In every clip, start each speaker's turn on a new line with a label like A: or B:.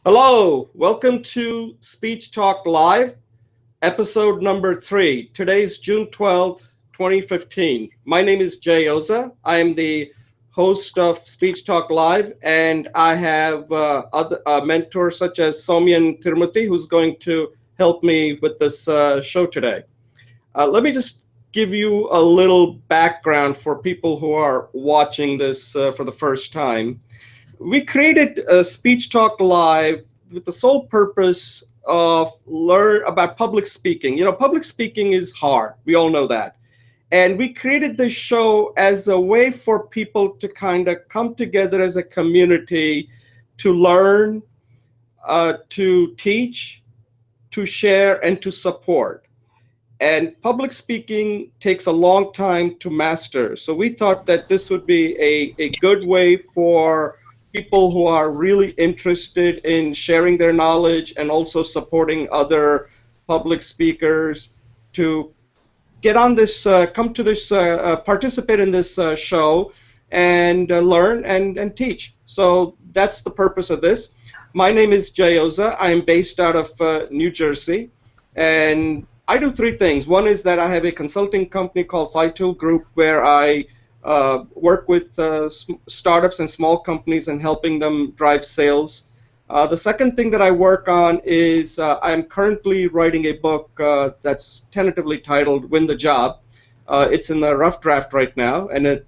A: Hello, welcome to Speech Talk Live, episode number 3. Today's June 12th, 2015. My name is Jay Oza. I am the host of Speech Talk Live, and I have other mentors such as Sowmyan Tirumurti, who's going to help me with this show today. Let me just give you a little background for people who are watching this for the first time. We created Speech Talk Live with the sole purpose of learn about public speaking. You know, public speaking is hard. We all know that. And we created this show as a way for people to kind of come together as a community to learn, to teach, to share, and to support. And public speaking takes a long time to master. So we thought that this would be a good way for people who are really interested in sharing their knowledge and also supporting other public speakers to get on this, come to this, participate in this show and learn and teach. So that's the purpose of this. My name is Jay Oza. I'm based out of New Jersey, and I do 3 things. One is that I have a consulting company called Fikelstein Group where I work with startups and small companies and helping them drive sales. The second thing that I work on is I'm currently writing a book that's tentatively titled Win the Job. It's in the rough draft right now, and it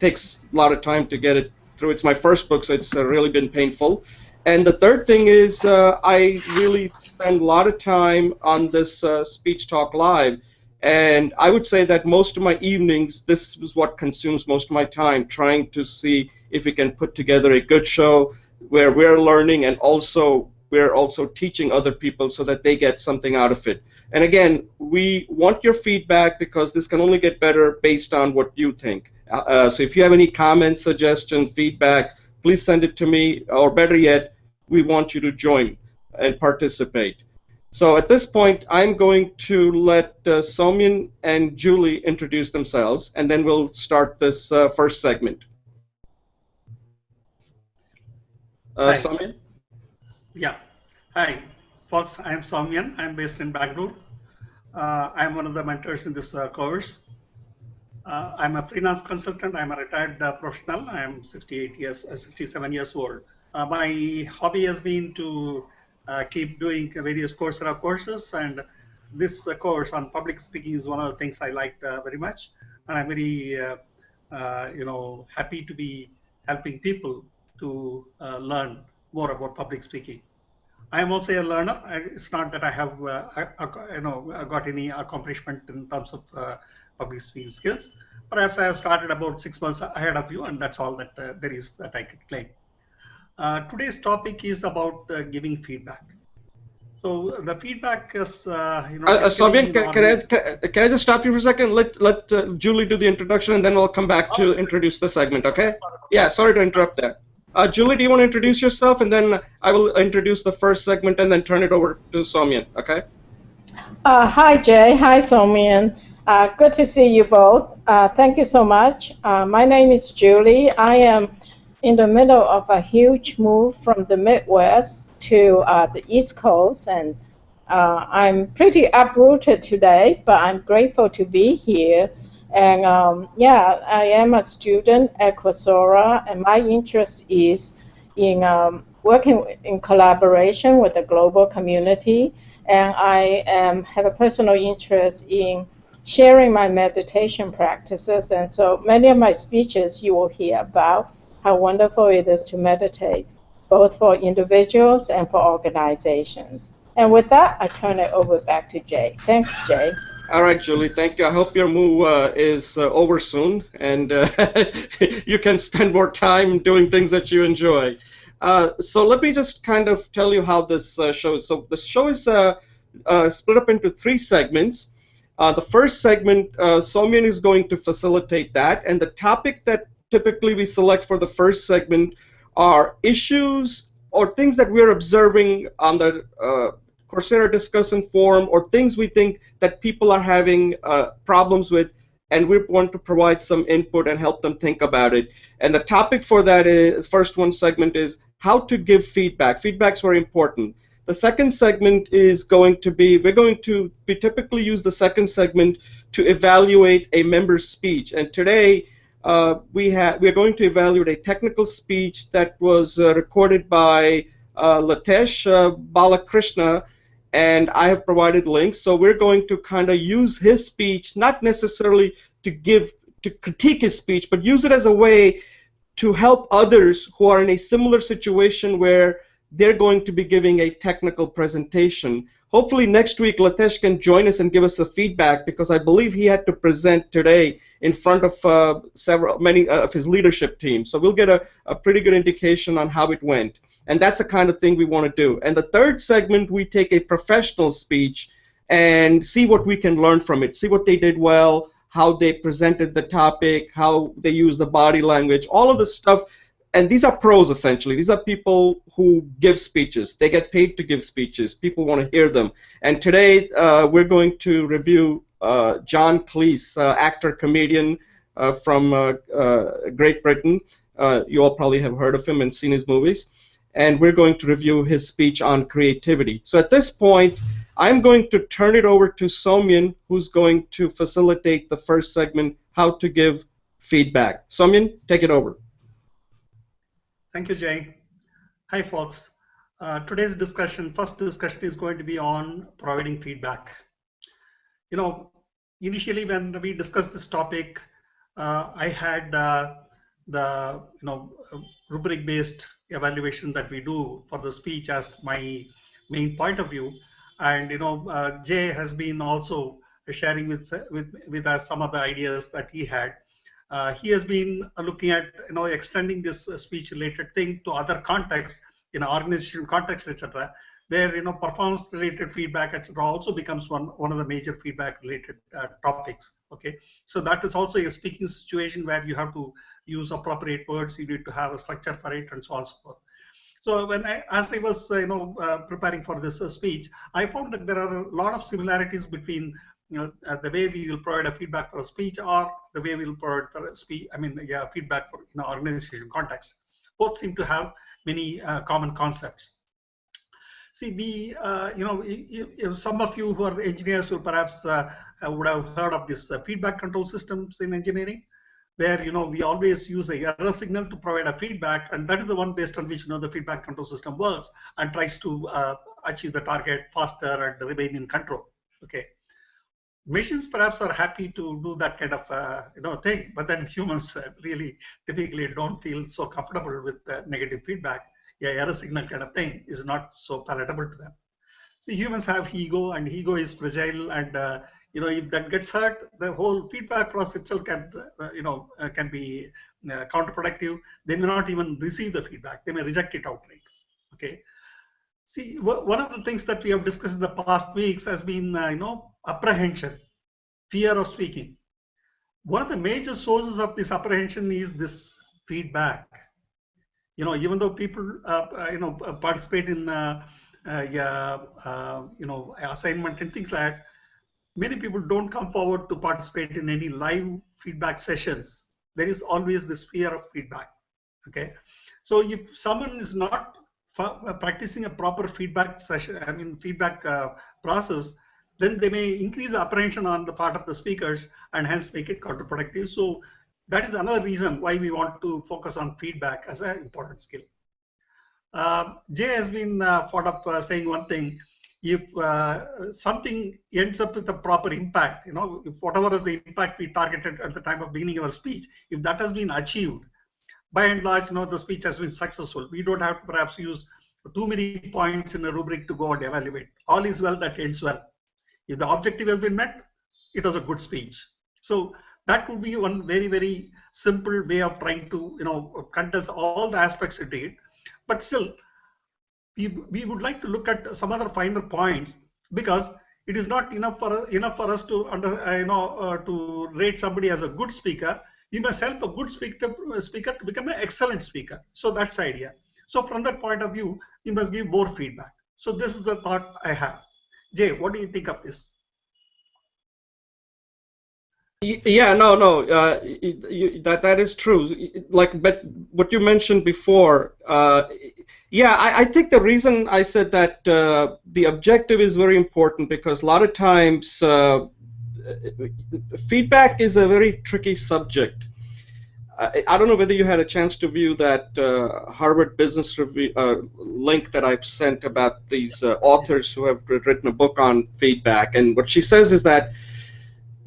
A: takes a lot of time to get it through. It's my first book, so it's really been painful. And the third thing is I really spend a lot of time on this Speech Talk Live. And I would say that most of my evenings, this is what consumes most of my time, trying to see if we can put together a good show where we're learning and also we're also teaching other people so that they get something out of it. And again, we want your feedback because this can only get better based on what you think. So if you have any comments, suggestions, feedback, please send it to me, or better yet, we want you to join and participate. So at this point, I'm going to let Sowmyan and Julie introduce themselves, and then we'll start this first segment. Sowmyan?
B: Yeah. Hi, folks. I'm Sowmyan. I'm based in Bangalore. I'm one of the mentors in this course. I'm a freelance consultant. I'm a retired professional. I'm 67 years old. My hobby has been to keep doing various Coursera courses, and this course on public speaking is one of the things I liked very much, and I'm very happy to be helping people to learn more about public speaking. I am also a learner. It's not that I have got any accomplishment in terms of public speaking skills. Perhaps I have started about 6 months ahead of you, and that's all that there is that I could claim. Today's topic is about giving feedback. So the feedback is,
A: Sowmyan, can I just stop you for a second? Let Julie do the introduction, and then we'll come back to introduce the segment. Okay? Yeah. Sorry to interrupt there. Julie, do you want to introduce yourself, and then I will introduce the first segment, and then turn it over to Sowmyan. Okay?
C: Hi, Jay. Hi, Sowmyan. Good to see you both. Thank you so much. My name is Julie. I am in the middle of a huge move from the Midwest to the East Coast, and I'm pretty uprooted today, but I'm grateful to be here. And I am a student at Coursera, and my interest is in working in collaboration with the global community, and I have a personal interest in sharing my meditation practices, and so many of my speeches you will hear about how wonderful it is to meditate, both for individuals and for organizations. And with that, I turn it over back to Jay. Thanks, Jay.
A: All right, Julie, thank you. I hope your move is over soon, and you can spend more time doing things that you enjoy. So let me just kind of tell you how this show is. So the show is split up into 3 segments. The first segment, Sowmyan is going to facilitate that, and the topic that typically we select for the first segment are issues or things that we're observing on the Coursera discussion forum, or things we think that people are having problems with, and we want to provide some input and help them think about it. And the topic for that is, first one segment is how to give feedback. Feedback's very important. The second segment is going to be, we typically use the second segment to evaluate a member's speech. And today, we are going to evaluate a technical speech that was recorded by Latesh Balakrishna, and I have provided links. So we're going to kind of use his speech, not necessarily to critique his speech, but use it as a way to help others who are in a similar situation where they're going to be giving a technical presentation. Hopefully next week Latesh can join us and give us a feedback, because I believe he had to present today in front of many of his leadership team. So we'll get a pretty good indication on how it went. And that's the kind of thing we want to do. And the third segment, we take a professional speech and see what we can learn from it, see what they did well, how they presented the topic, how they use the body language, all of this stuff. And these are pros, essentially. These are people who give speeches. They get paid to give speeches. People want to hear them. And today we're going to review John Cleese, actor, comedian from Great Britain. You all probably have heard of him and seen his movies. And we're going to review his speech on creativity. So at this point, I'm going to turn it over to Sowmyan, who's going to facilitate the first segment, how to give feedback. Sowmyan, take it over.
B: Thank you, Jay. Hi, folks. Today's first discussion is going to be on providing feedback. You know, initially when we discussed this topic, I had the rubric-based evaluation that we do for the speech as my main point of view, and Jay has been also sharing with us some of the ideas that he had. He has been looking at extending this speech-related thing to other contexts, in organizational context, etc., where performance-related feedback, etc., also becomes one of the major feedback-related topics. Okay, so that is also a speaking situation where you have to use appropriate words. You need to have a structure for it, and so on and so forth. So as I was preparing for this speech, I found that there are a lot of similarities between the way we will provide a feedback for a speech, or the way we will provide for a speech. Feedback for organizational context. Both seem to have many common concepts. See, if some of you who are engineers who perhaps would have heard of this feedback control systems in engineering, where we always use a error signal to provide a feedback, and that is the one based on which the feedback control system works and tries to achieve the target faster and remain in control. Okay. Machines perhaps are happy to do that kind of thing, but then humans really typically don't feel so comfortable with negative feedback. Error signal kind of thing is not so palatable to them. See, humans have ego, and ego is fragile, and if that gets hurt, the whole feedback process itself can be counterproductive. They may not even receive the feedback; they may reject it outright. Okay. See, one of the things that we have discussed in the past weeks has been, apprehension, fear of speaking. One of the major sources of this apprehension is this feedback. Even though people, participate in, assignment and things like that, many people don't come forward to participate in any live feedback sessions. There is always this fear of feedback. Okay, so if someone is not practicing a proper feedback session, feedback process, then they may increase the apprehension on the part of the speakers and hence make it counterproductive. So that is another reason why we want to focus on feedback as an important skill. Jay has been fond of saying one thing: if something ends up with a proper impact, if whatever is the impact we targeted at the time of beginning our speech, if that has been achieved, by and large, the speech has been successful. We don't have to perhaps use too many points in a rubric to go and evaluate. All is well that ends well. If the objective has been met, it was a good speech. So that would be one very, very simple way of trying to, condense all the aspects into it. But still, we would like to look at some other finer points, because it is not enough for us to to rate somebody as a good speaker. You must help a good speaker to become an excellent speaker. So that's the idea. So from that point of view, you must give more feedback. So this is the thought I have. Jay, what do you think of this?
A: Yeah, no, that is true. Like, but what you mentioned before, yeah, I think the reason I said that the objective is very important because a lot of times feedback is a very tricky subject. I don't know whether you had a chance to view that Harvard Business Review link that I've sent about these authors who have written a book on feedback. And what she says is that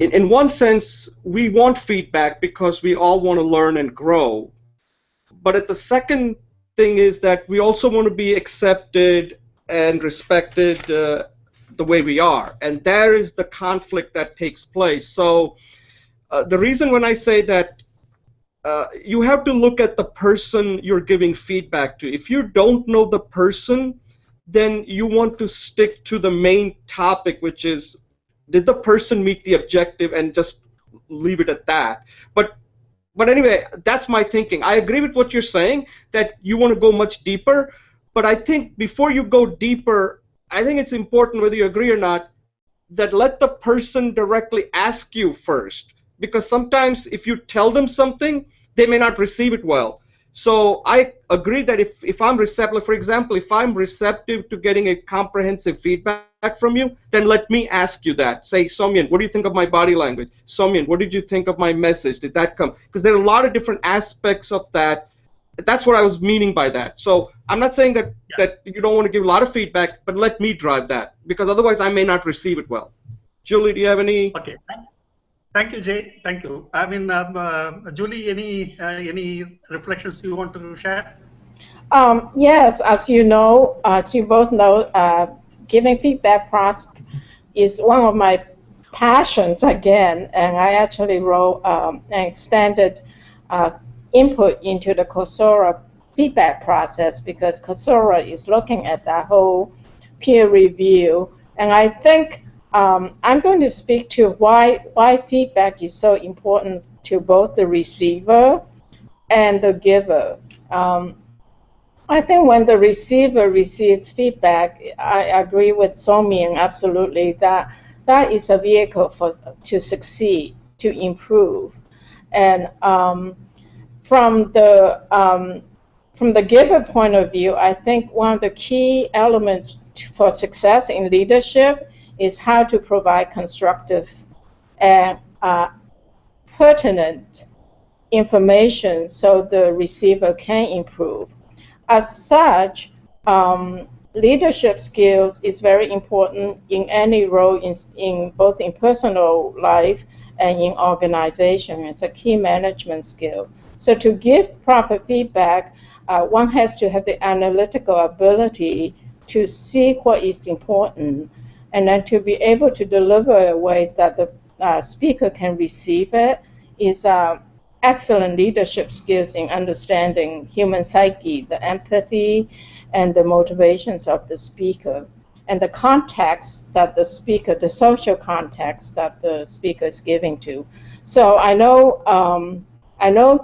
A: in one sense, we want feedback because we all want to learn and grow. But at the second thing is that we also want to be accepted and respected the way we are. And there is the conflict that takes place. So the reason when I say that you have to look at the person you're giving feedback to. If you don't know the person, then you want to stick to the main topic, which is, did the person meet the objective, and just leave it at that. But anyway, that's my thinking. I agree with what you're saying, that you want to go much deeper. But I think before you go deeper, I think it's important, whether you agree or not, that let the person directly ask you first, because sometimes if you tell them something, they may not receive it well. So I agree that if I'm receptive, for example, if I'm receptive to getting a comprehensive feedback from you, then let me ask you that. Say, Sowmyan, what do you think of my body language? Sowmyan, what did you think of my message? Did that come? Because there are a lot of different aspects of that. That's what I was meaning by that. So I'm not saying that you don't want to give a lot of feedback, but let me drive that, because otherwise I may not receive it well. Julie, do you have any?
B: Okay. Thank you, Jay. Thank you. I mean, Julie, any reflections you want to share?
C: Yes, as you know, as you both know, giving feedback process is one of my passions again, and I actually wrote an extended input into the Coursera feedback process, because Coursera is looking at that whole peer review, and I think I'm going to speak to why feedback is so important to both the receiver and the giver. I think when the receiver receives feedback, I agree with Sowmyan absolutely that that is a vehicle to succeed, to improve, and from the giver point of view, I think one of the key elements for success in leadership is how to provide constructive and pertinent information so the receiver can improve. As such, leadership skills is very important in any role, in both in personal life and in organization. It's a key management skill. So to give proper feedback, one has to have the analytical ability to see what is important, and then to be able to deliver in a way that the speaker can receive it is excellent leadership skills in understanding human psyche, the empathy and the motivations of the speaker, and the context that the speaker, the social context that the speaker is giving to. So I know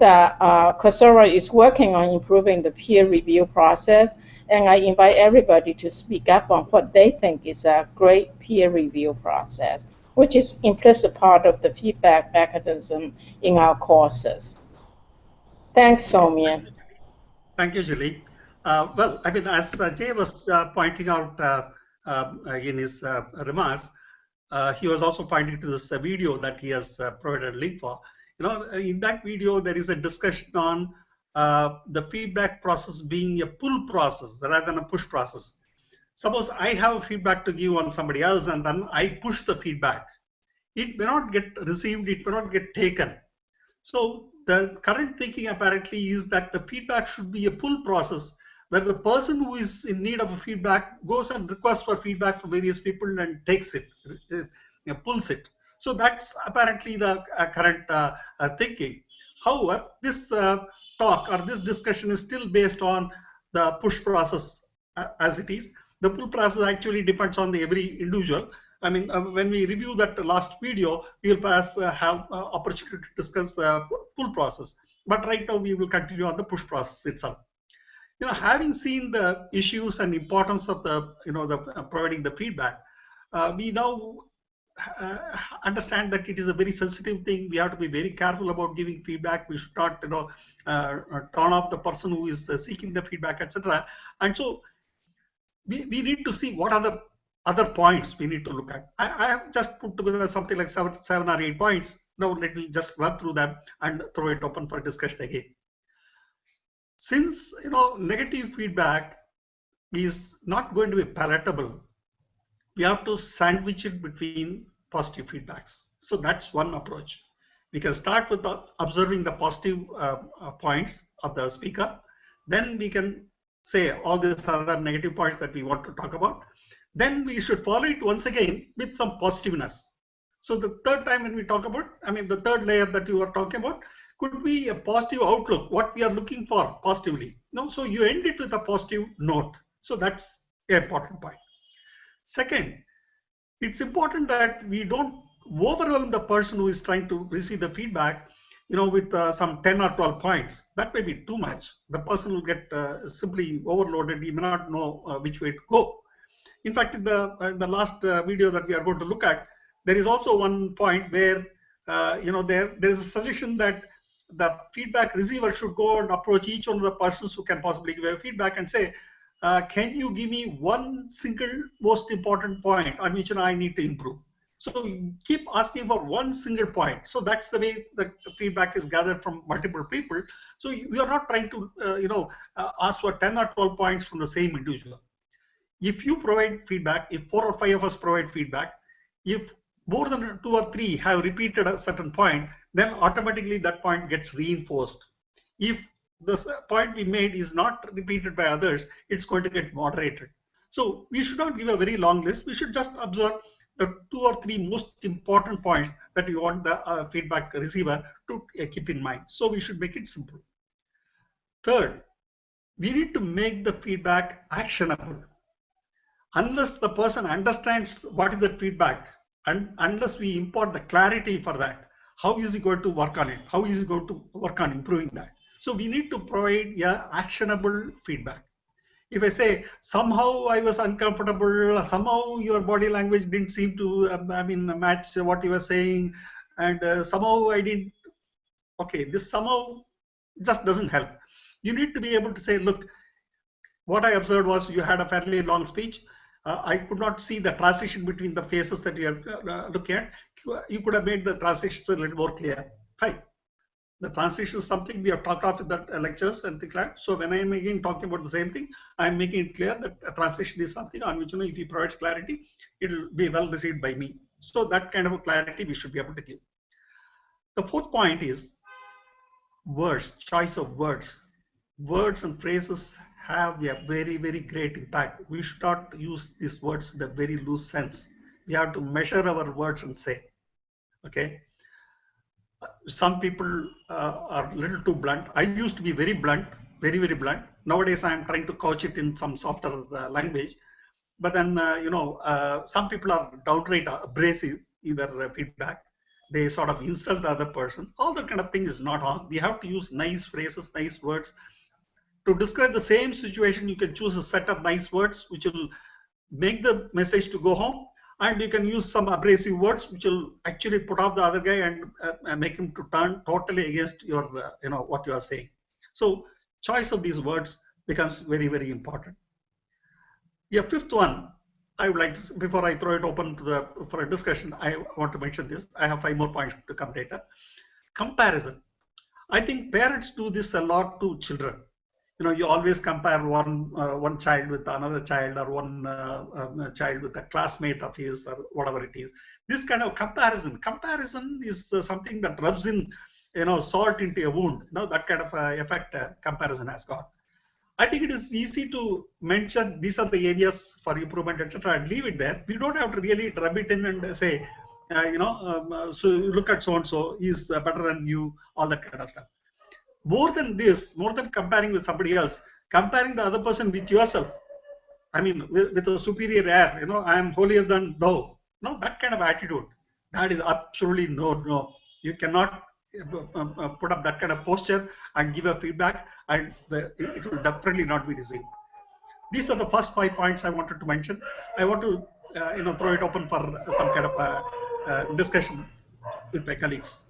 C: that Coursera is working on improving the peer review process, and I invite everybody to speak up on what they think is a great peer review process, which is implicit part of the feedback mechanism in our courses. Thanks, Sowmyan.
B: Thank you, Julie. Well, I mean, as Jay was pointing out in his remarks, he was also pointing to this video that he has provided a link for. You know, in that video, there is a discussion on the feedback process being a pull process rather than a push process. Suppose I have feedback to give on somebody else, and then I push the feedback. It may not get received, it may not get taken. So the current thinking apparently is that the feedback should be a pull process, where the person who is in need of a feedback goes and requests for feedback from various people and takes it, pulls it. So that's apparently the current thinking. However, this talk or this discussion is still based on the push process as it is. The pull process actually depends on the every individual. I mean, when we review that last video, we will perhaps have opportunity to discuss the pull process. But right now, we will continue on the push process itself. You know, having seen the issues and importance of the, the providing the feedback, we now understand that it is a very sensitive thing. We have to be very careful about giving feedback. We should not, turn off the person who is seeking the feedback, etc. And so we need to see what are the other points we need to look at. I have just put together something like seven or 8 points. Now let me just run through them and throw it open for discussion again. Since negative feedback is not going to be palatable, we have to sandwich it between positive feedbacks. So that's one approach. We can start with observing the positive points of the speaker. Then we can say all these other negative points that we want to talk about. Then we should follow it once again with some positiveness. So the third time when we talk about, the third layer that you are talking about could be a positive outlook, what we are looking for positively. So you end it with a positive note. So that's an important point. Second, it's important that we don't overwhelm the person who is trying to receive the feedback, with some 10 or 12 points. That may be too much. The person will get simply overloaded. He may not know which way to go. In fact, in the last video that we are going to look at, there is also one point where, there is a suggestion that the feedback receiver should go and approach each one of the persons who can possibly give a feedback and say, can you give me one single most important point on which I need to improve? So keep asking for one single point. So that's the way the feedback is gathered from multiple people. So you are not trying to, ask for 10 or 12 points from the same individual. If you provide feedback, if 4 or 5 of us provide feedback, if more than 2 or 3 have repeated a certain point, then automatically that point gets reinforced. If the point we made is not repeated by others, it's going to get moderated. So we should not give a very long list. We should just observe the 2 or 3 most important points that we want the feedback receiver to keep in mind. So we should make it simple. Third, we need to make the feedback actionable. Unless the person understands what is the feedback, and unless we impart the clarity for that, how is he going to work on it? How is he going to work on improving that? So we need to provide actionable feedback. If I say, somehow I was uncomfortable, somehow your body language didn't seem to match what you were saying, and somehow I didn't, okay, this somehow just doesn't help. You need to be able to say, look, what I observed was you had a fairly long speech. I could not see the transition between the phases that you are looking at. You could have made the transitions a little more clear. Fine. The transition is something we have talked of in the lectures and things like that. So when I am again talking about the same thing, I am making it clear that a transition is something on which, if he provides clarity, it will be well received by me. So that kind of a clarity we should be able to give. The fourth point is words, choice of words. Words and phrases have a very, very great impact. We should not use these words in a very loose sense. We have to measure our words and say, okay. Some people are a little too blunt. I used to be very blunt, very, very blunt. Nowadays, I am trying to couch it in some softer language. But then, some people are downright abrasive in their feedback. They sort of insult the other person. All that kind of thing is not on. We have to use nice phrases, nice words. To describe the same situation, you can choose a set of nice words which will make the message to go home, and you can use some abrasive words which will actually put off the other guy and make him to turn totally against your, what you are saying. So choice of these words becomes very, very important. Yeah, fifth one, I would like to, before I throw it open to for a discussion, I want to mention this. I have 5 more points to come later. Comparison. I think parents do this a lot to children. You always compare one child with another child, or one child with a classmate of his, or whatever it is. This kind of comparison is something that rubs in, salt into a wound. That kind of effect comparison has got. I think it is easy to mention these are the areas for improvement, etc., and leave it there. We don't have to really rub it in and say, so look at so and so, he's better than you, all that kind of stuff. More than this, more than comparing with somebody else, comparing the other person with yourself. With a superior air, I am holier than thou. No, that kind of attitude, that is absolutely no. You cannot put up that kind of posture and give a feedback, and it will definitely not be received. These are the first 5 points I wanted to mention. I want to, throw it open for some kind of discussion with my colleagues.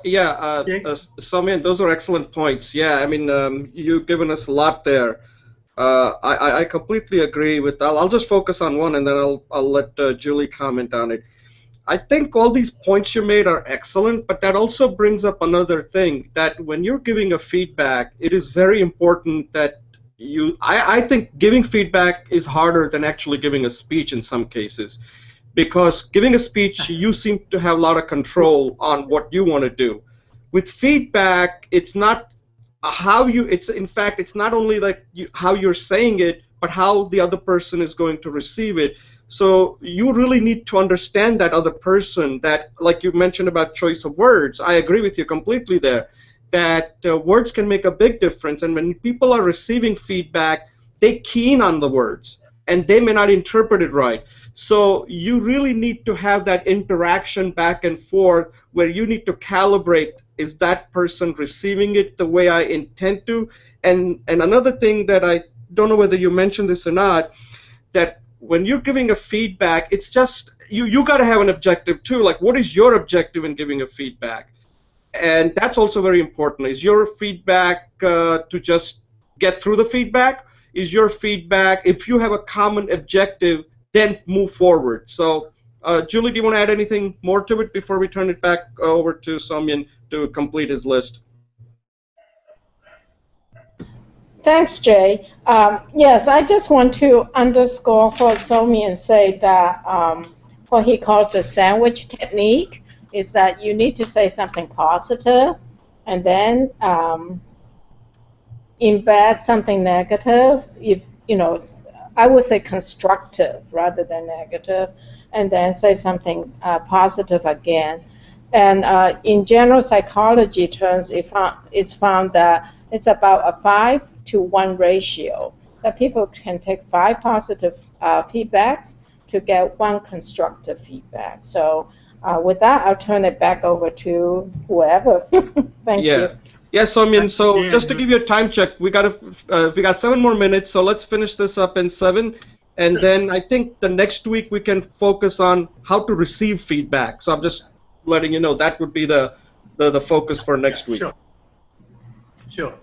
A: Yeah,
B: Jay?
A: Sowmyan, those are excellent points. Yeah, I mean, you've given us a lot there. I completely agree with that. I'll just focus on one, and then I'll let Julie comment on it. I think all these points you made are excellent, but that also brings up another thing, that when you're giving a feedback, it is very important that I think giving feedback is harder than actually giving a speech in some cases, because giving a speech, you seem to have a lot of control on what you want to do. With feedback, it's not it's in fact, it's not only like how you're saying it, but how the other person is going to receive it. So you really need to understand that other person, that, like you mentioned about choice of words, I agree with you completely there, that words can make a big difference. And when people are receiving feedback, they keen on the words and they may not interpret it right. So you really need to have that interaction back and forth where you need to calibrate, is that person receiving it the way I intend to? And another thing that I don't know whether you mentioned this or not, that when you're giving a feedback, it's just you got to have an objective too. Like, what is your objective in giving a feedback? And that's also very important. Is your feedback to just get through the feedback? Is your feedback, if you have a common objective, then move forward? So, Julie, do you want to add anything more to it before we turn it back over to Sowmyan to complete his list?
C: Thanks, Jay. Yes, I just want to underscore what Sowmyan said, that what he calls the sandwich technique is that you need to say something positive and then embed something negative. If I would say constructive rather than negative, and then say something positive again. And in general psychology terms, it's found that it's about a 5-to-1 ratio, that people can take 5 positive feedbacks to get 1 constructive feedback. So with that, I'll turn it back over to whoever. Thank you.
A: Yeah, Sowmyan, so just to give you a time check, we got 7 more minutes, so let's finish this up in 7. And then I think the next week we can focus on how to receive feedback. So I'm just letting you know that would be the focus for next week.
B: Sure.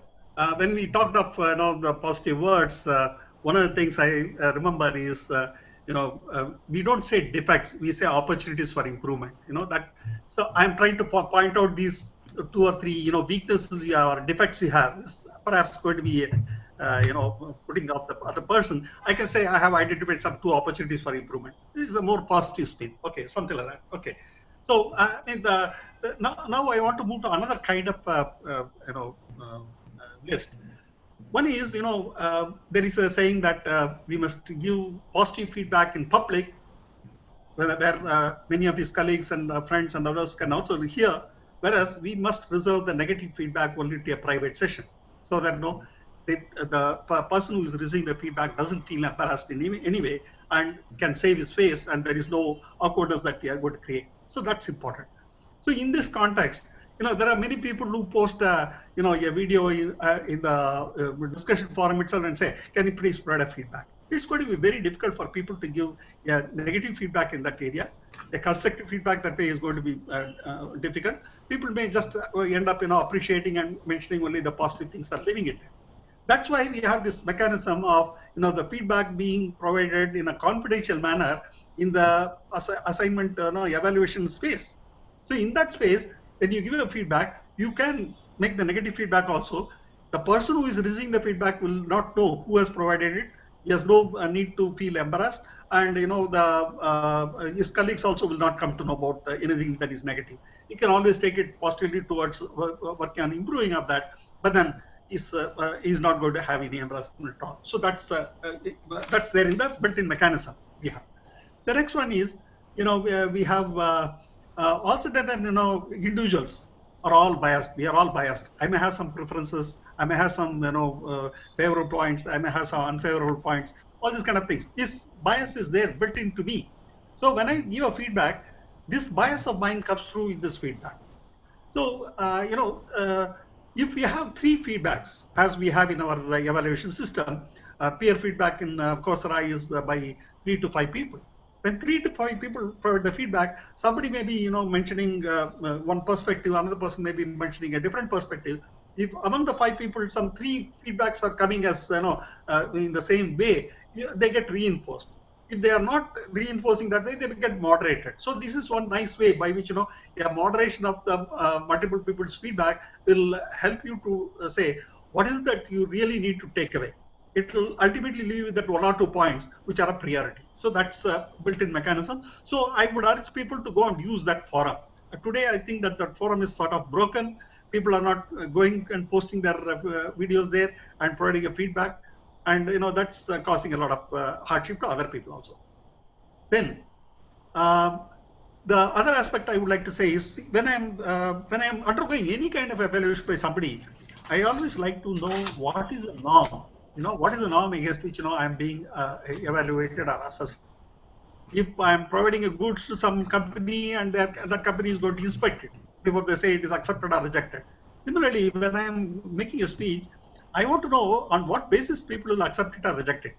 B: When we talked of the positive words, one of the things I remember is we don't say defects, we say opportunities for improvement. That. So I'm trying to point out these 2 or 3 weaknesses or defects you have. Is perhaps going to be putting up the other person. I can say I have identified some 2 opportunities for improvement. This is a more positive spin. Okay, something like that. Okay. So now I want to move to another kind of list. One is there is a saying that we must give positive feedback in public, where many of his colleagues and friends and others can also hear. Whereas we must reserve the negative feedback only to a private session, so that the person who is receiving the feedback doesn't feel embarrassed in any way and can save his face, and there is no awkwardness that we are going to create. So that's important. So in this context, there are many people who post a video in the discussion forum itself and say, can you please provide a feedback? It's going to be very difficult for people to give negative feedback in that area. A constructive feedback that way is going to be difficult. People may just end up appreciating and mentioning only the positive things and leaving it there. That's why we have this mechanism of the feedback being provided in a confidential manner in the assignment evaluation space. So in that space, when you give a feedback, you can make the negative feedback also. The person who is receiving the feedback will not know who has provided it. He has no need to feel embarrassed, and his colleagues also will not come to know about anything that is negative. He can always take it positively towards working on improving of that, but then is not going to have any embarrassment at all. So that's there in the built-in mechanism we have. The next one is we have also that individuals are all biased. We are all biased. I may have some preferences. I may have some favorable points. I may have some unfavorable points. All these kind of things. This bias is there built into me. So when I give a feedback, this bias of mine comes through in this feedback. So if we have 3 feedbacks, as we have in our evaluation system, peer feedback in Coursera is by 3 to 5 people. When 3 to 5 people provide the feedback, somebody may be mentioning one perspective, another person may be mentioning a different perspective. If among the 5 people, some 3 feedbacks are coming as in the same way, they get reinforced. If they are not reinforcing that way, they get moderated. So this is one nice way by which a moderation of the multiple people's feedback will help you to say what is it that you really need to take away. It will ultimately leave with that 1 or 2 points which are a priority. So that's a built-in mechanism. So I would urge people to go and use that forum. Today, I think that that forum is sort of broken. People are not going and posting their videos there and providing a feedback, and that's causing a lot of hardship to other people also. Then the other aspect I would like to say is when I'm undergoing any kind of evaluation by somebody, I always like to know what is the norm. What is the norm against which I'm being evaluated or assessed. If I'm providing a goods to some company and that company is going to inspect it before they say it is accepted or rejected. Similarly, when I'm making a speech, I want to know on what basis people will accept it or reject it.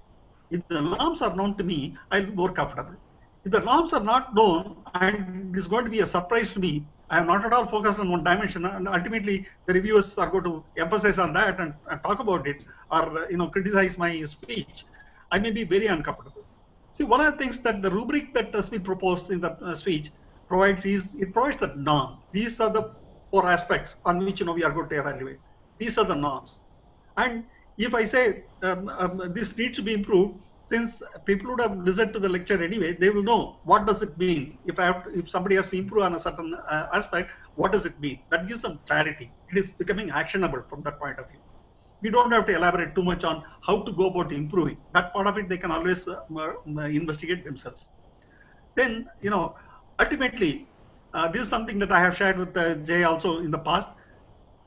B: If the norms are known to me, I'll be more comfortable. If the norms are not known and it is going to be a surprise to me, I am not at all focused on one dimension, and ultimately the reviewers are going to emphasize on that and talk about it, or criticize my speech. I may be very uncomfortable. See, one of the things that the rubric that has been proposed in the speech provides is it provides the norm. These are the 4 aspects on which we are going to evaluate. These are the norms. And if I say this needs to be improved, since people would have listened to the lecture anyway, they will know what does it mean. If somebody has to improve on a certain aspect, what does it mean? That gives them clarity. It is becoming actionable from that point of view. We don't have to elaborate too much on how to go about improving. That part of it they can always investigate themselves. Then, ultimately, this is something that I have shared with Jay also in the past.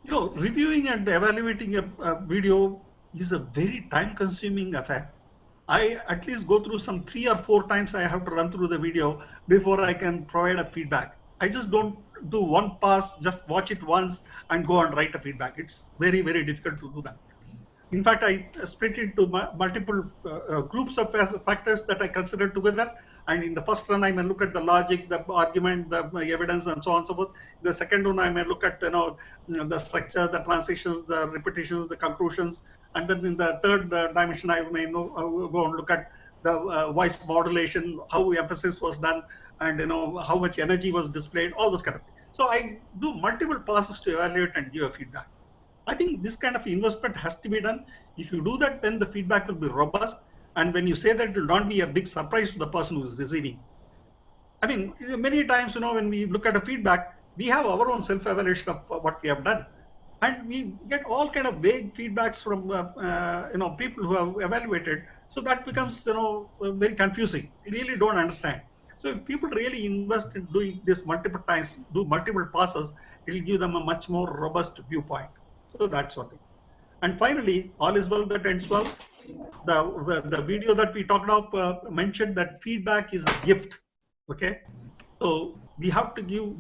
B: Reviewing and evaluating a video is a very time-consuming affair. I at least go through some 3 or 4 times I have to run through the video before I can provide a feedback. I just don't do one pass, just watch it once and go and write a feedback. It's very, very difficult to do that. In fact, I split it into multiple groups of factors that I consider together. And in the first run, I may look at the logic, the argument, the evidence, and so on and so forth. The second one, I may look at the structure, the transitions, the repetitions, the conclusions. And then in the third dimension, I may go and look at the voice modulation, how emphasis was done, and how much energy was displayed, all those kind of things. So I do multiple passes to evaluate and give a feedback. I think this kind of investment has to be done. If you do that, then the feedback will be robust. And when you say that, it will not be a big surprise to the person who is receiving. I mean, many times, when we look at a feedback, we have our own self-evaluation of what we have done. And we get all kind of vague feedbacks from, people who have evaluated. So that becomes, very confusing. We really don't understand. So if people really invest in doing this multiple times, do multiple passes, it will give them a much more robust viewpoint. So that's one thing. And finally, all is well that ends well. The video that we talked of mentioned that feedback is a gift. Okay, so we have to give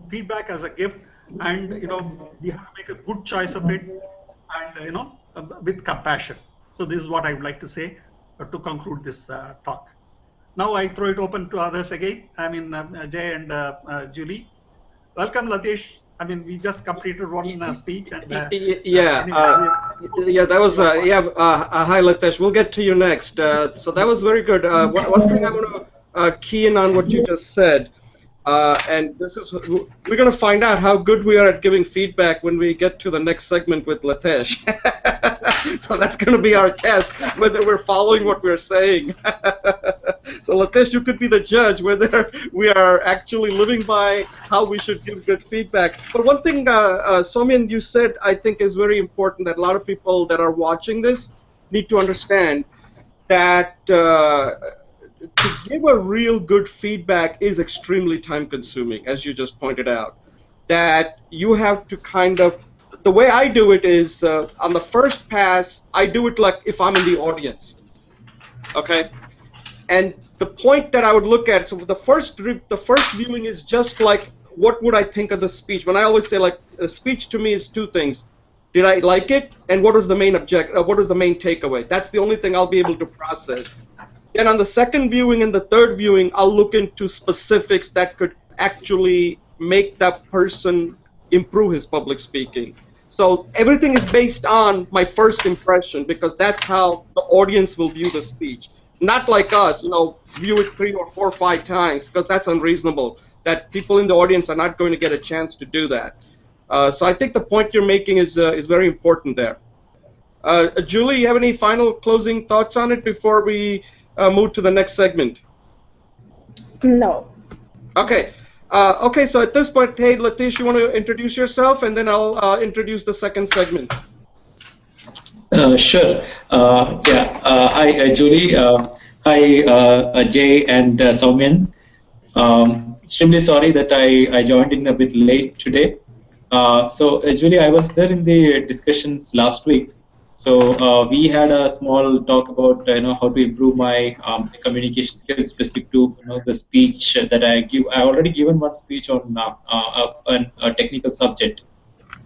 B: feedback as a gift, and we have to make a good choice of it, and with compassion. So this is what I would like to say to conclude this talk. Now I throw it open to others again. I mean, Jay and Julie. Welcome, Latish. I mean, we just completed one speech, and
A: yeah, that was hi Litesh. We'll get to you next. So that was very good. One thing I want to key in on what you just said, and this is we're going to find out how good we are at giving feedback when we get to the next segment with Litesh. So that's going to be our test, whether we're following what we're saying. So Litesh, you could be the judge whether we are actually living by how we should give good feedback. But one thing, Sowmyan, you said I think is very important that a lot of people that are watching this need to understand that to give a real good feedback is extremely time-consuming, as you just pointed out. That you have to kind of, the way I do it is on the first pass, I do it like if I'm in the audience. Okay, and the point that I would look at, so the first viewing is just like, what would I think of the speech? When I always say, like, a speech to me is 2 things. Did I like it? And what was the main what was the main takeaway? That's the only thing I'll be able to process. And on the second viewing and the third viewing, I'll look into specifics that could actually make that person improve his public speaking. So everything is based on my first impression, because that's how the audience will view the speech. Not like us, view it 3 or 4 or 5 times, because that's unreasonable. That people in the audience are not going to get a chance to do that. So I think the point you're making is very important there. Julie, you have any final closing thoughts on it before we move to the next segment?
C: No.
A: Okay. Okay, so at this point, hey, Latish, you want to introduce yourself, and then I'll introduce the second segment.
D: Sure. Yeah. Hi, Julie. Hi, Jay and Sowmyan. Extremely sorry that I joined in a bit late today. So, Julie, I was there in the discussions last week. So we had a small talk about how to improve my communication skills specific to the speech that I give. I already given one speech on a technical subject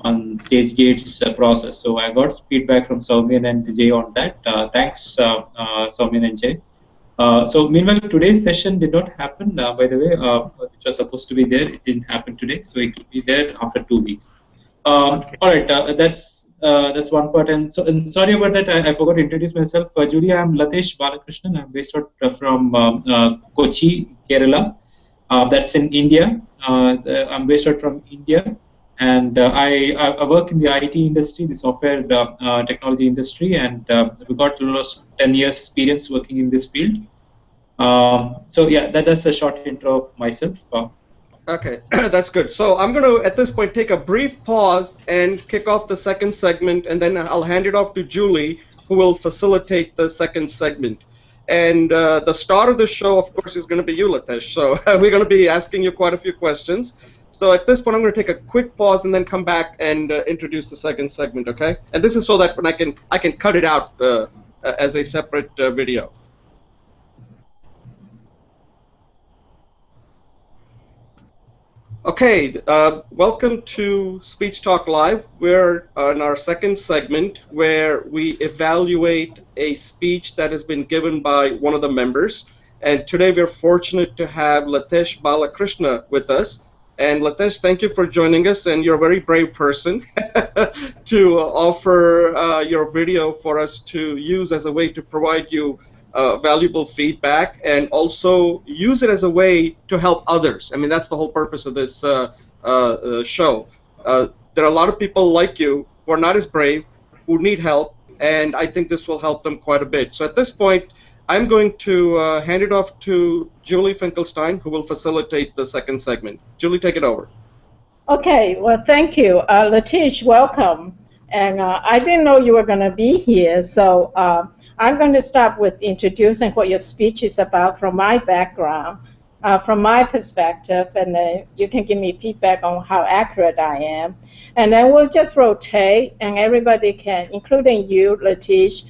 D: on stage gates process. So I got feedback from Sowmyan and Jay on that. Thanks, Sowmyan and Jay. So meanwhile, today's session did not happen, by the way, which was supposed to be there. It didn't happen today, so it will be there after 2 weeks.
B: Okay.
D: All right, that's one part. And so, and sorry about that, I forgot to introduce myself. Julie, I'm Latesh Balakrishnan. I'm based out from Kochi, Kerala. That's in India. I'm based out from India. And I work in the IT industry, the software technology industry, and we got almost 10 years experience working in this field. So yeah, that's a short intro of myself.
A: Okay, that's good. So I'm going to, at this point, take a brief pause and kick off the second segment, and then I'll hand it off to Julie, who will facilitate the second segment. And the star of the show, of course, is going to be you, Latesh. So we're going to be asking you quite a few questions. So at this point, I'm going to take a quick pause and then come back and introduce the second segment, okay? And this is so that when I can cut it out as a separate video. Okay, welcome to Speech Talk Live. We're in our second segment where we evaluate a speech that has been given by one of the members. And today we're fortunate to have Latesh Balakrishna with us. And Latesh, thank you for joining us, and you're a very brave person to offer your video for us to use as a way to provide you valuable feedback, and also use it as a way to help others. I mean, that's the whole purpose of this show. There are a lot of people like you who are not as brave, who need help, and I think this will help them quite a bit. So at this point, I'm going to hand it off to Julie Fikelstein, who will facilitate the second segment. Julie, take it over.
C: Okay, well, thank you. Latish, welcome. And I didn't know you were going to be here, so I'm going to start with introducing what your speech is about from my background, from my perspective, and then you can give me feedback on how accurate I am. And then we'll just rotate, and everybody can, including you, Latish,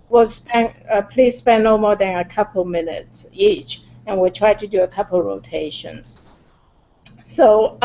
C: will spend, please spend no more than a couple minutes each, and we'll try to do a couple rotations. So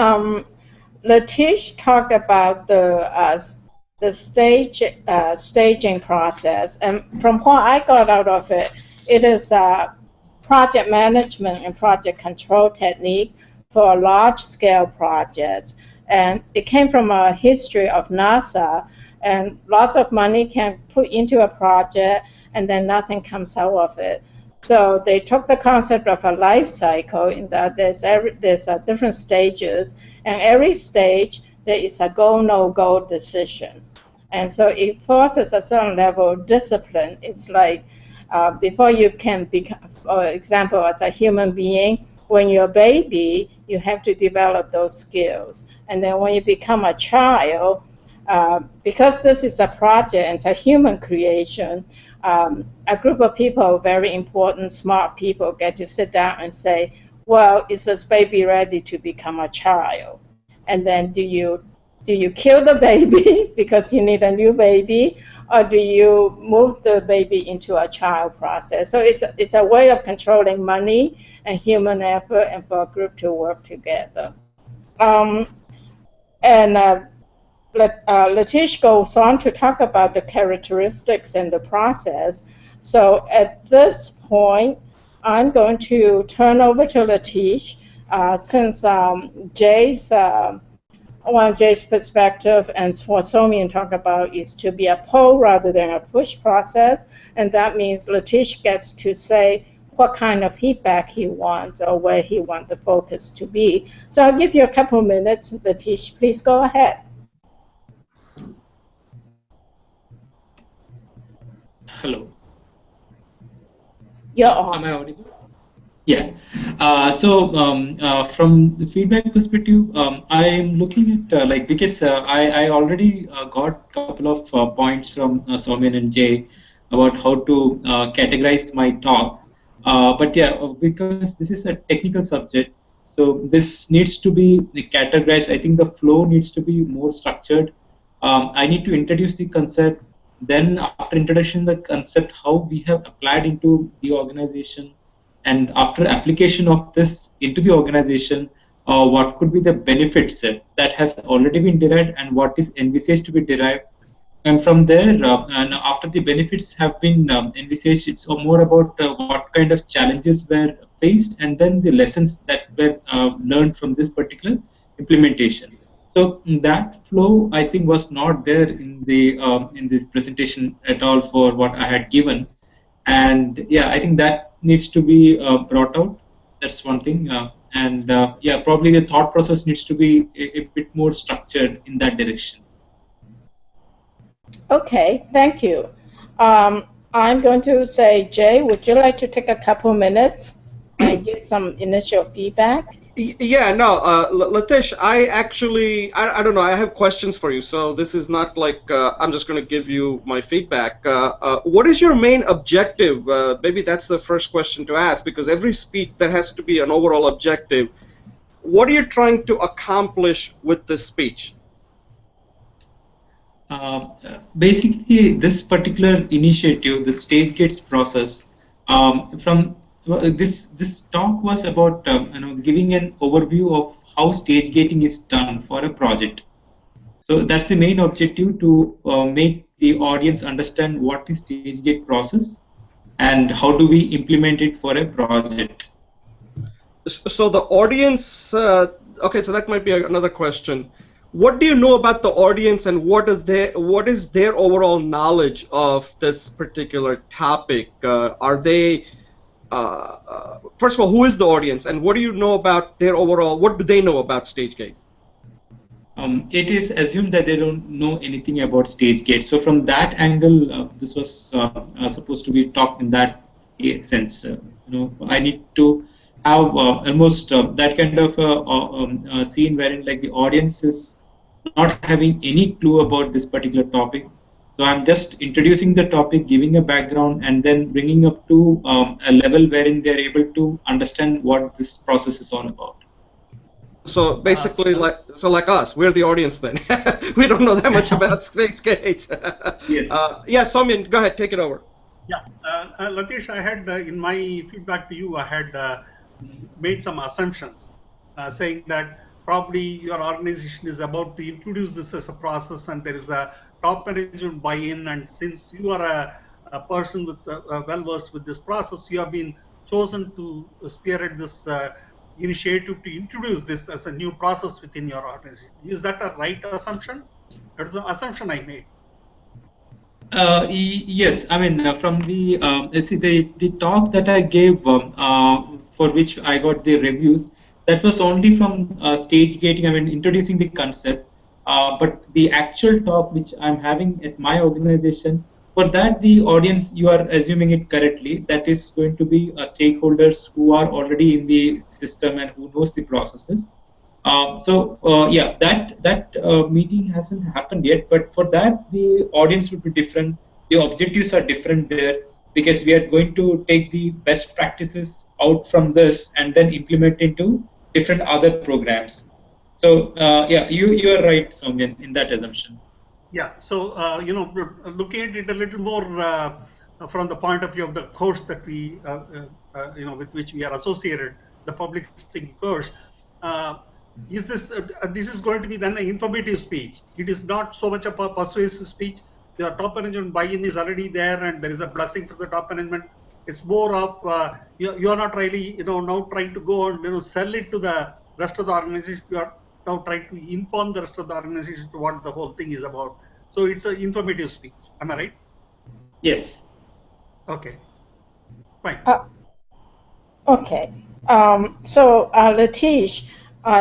C: Latish talked about the staging process, and from what I got out of it, it is a project management and project control technique for a large-scale project. And it came from a history of NASA, and lots of money can put into a project, and then nothing comes out of it. So they took the concept of a life cycle in that there's different stages, and every stage there is a go, no-go decision. And so it forces a certain level of discipline. It's like before you can become, for example, as a human being, when you're a baby, you have to develop those skills. And then when you become a child, because this is a project and it's a human creation, a group of people, very important, smart people, get to sit down and say, well, is this baby ready to become a child? And then do you kill the baby because you need a new baby, or do you move the baby into a child process? So it's a way of controlling money and human effort, and for a group to work together. Latish goes on to talk about the characteristics and the process. So at this point, I'm going to turn over to Latish, since Jay's perspective and what Sowmyan talked about is to be a pull rather than a push process, and that means Latish gets to say what kind of feedback he wants or where he wants the focus to be. So I'll give you a couple minutes, Latish. Please go ahead.
D: Hello.
C: You're on.
D: Am I audible? Yeah. From the feedback perspective, I'm looking at because I already got a couple of points from Sowmyan and Jay about how to categorize my talk. But yeah, because this is a technical subject, so this needs to be categorized. I think the flow needs to be more structured. I need to introduce the concept. Then, after introduction, the concept, how we have applied into the organization, and after application of this into the organization, what could be the benefits that has already been derived and what is envisaged to be derived. And from there, and after the benefits have been envisaged, it's more about what kind of challenges were faced and then the lessons that were learned from this particular implementation. So that flow, I think, was not there in this presentation at all for what I had given. And yeah, I think that needs to be brought out. That's one thing. Yeah, probably the thought process needs to be a bit more structured in that direction.
C: Okay, thank you. I'm going to say, Jay, would you like to take a couple minutes and give some initial feedback?
A: Yeah, no, Latish, I don't know, I have questions for you. So this is not like I'm just going to give you my feedback. What is your main objective? Maybe that's the first question to ask, because every speech, there has to be an overall objective. What are you trying to accomplish with this speech?
D: Basically, this particular initiative, the stage gates process, this talk was about giving an overview of how stage gating is done for a project. So that's the main objective, to make the audience understand what is stage gate process and how do we implement it for a project.
A: So the audience, okay, so that might be another question. What do you know about the audience, and what is their overall knowledge of this particular topic? Are they, first of all, who is the audience, and what do you know about their overall, what do they know about stage gates?
D: It is assumed that they don't know anything about stage gates. So from that angle, this was supposed to be talked in that sense. I need to have almost that kind of a scene wherein like the audience is not having any clue about this particular topic. So I'm just introducing the topic, giving a background, and then bringing up to a level wherein they're able to understand what this process is all about.
A: So basically, like us, we're the audience then. We don't know that much about stage gates.
D: Yes.
A: Yeah, Sowmyan, go ahead, take it over.
B: Yeah, Latish, I had in my feedback to you, I had made some assumptions, saying that probably your organization is about to introduce this as a process, and there is a top management buy-in. And since you are a person with well versed with this process, you have been chosen to spearhead this initiative to introduce this as a new process within your organization. Is that a right assumption? That's the assumption I made.
D: Yes, I mean from the the talk that I gave for which I got the reviews, that was only from stage gating. I mean, introducing the concept, but the actual talk which I'm having at my organization, for that the audience, you are assuming it correctly, that is going to be stakeholders who are already in the system and who knows the processes. Yeah, that meeting hasn't happened yet, but for that the audience would be different. The objectives are different there, because we are going to take the best practices out from this and then implement into different other programs. So yeah, you are right, Sowmyan, in that assumption.
B: Yeah. So looking at it a little more from the point of view of the course that we with which we are associated, the public speaking course. Is this is going to be then an informative speech? It is not so much a persuasive speech. The top management buy-in is already there, and there is a blessing from the top management. It's more of you are not really now trying to go and sell it to the rest of the organization. You are now trying to inform the rest of the organization to what the whole thing is about. So it's an informative speech. Am I right?
D: Yes.
B: Okay. Fine.
C: Okay. So Latish,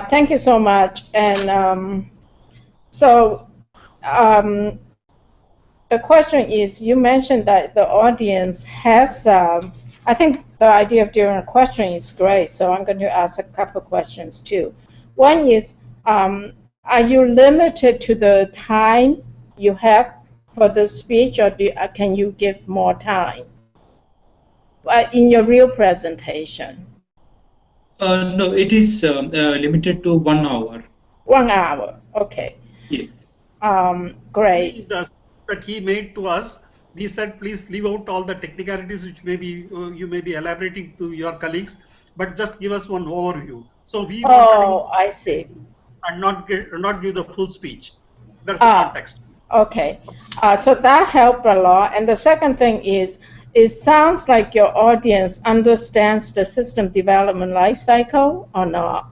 C: thank you so much. And so the question is, you mentioned that the audience has, I think the idea of doing a question is great, so I'm going to ask a couple of questions too. One is, are you limited to the time you have for the speech, or can you give more time in your real presentation?
D: No, it is limited to 1 hour.
C: 1 hour, okay.
D: Yes.
C: Great.
B: The that he made to us, we said please leave out all the technicalities which maybe you may be elaborating to your colleagues, but just give us one overview. So we wanted him
C: I see.
B: and not give the full speech. That's the context.
C: Okay, so that helped a lot. And the second thing is, it sounds like your audience understands the system development life cycle or not?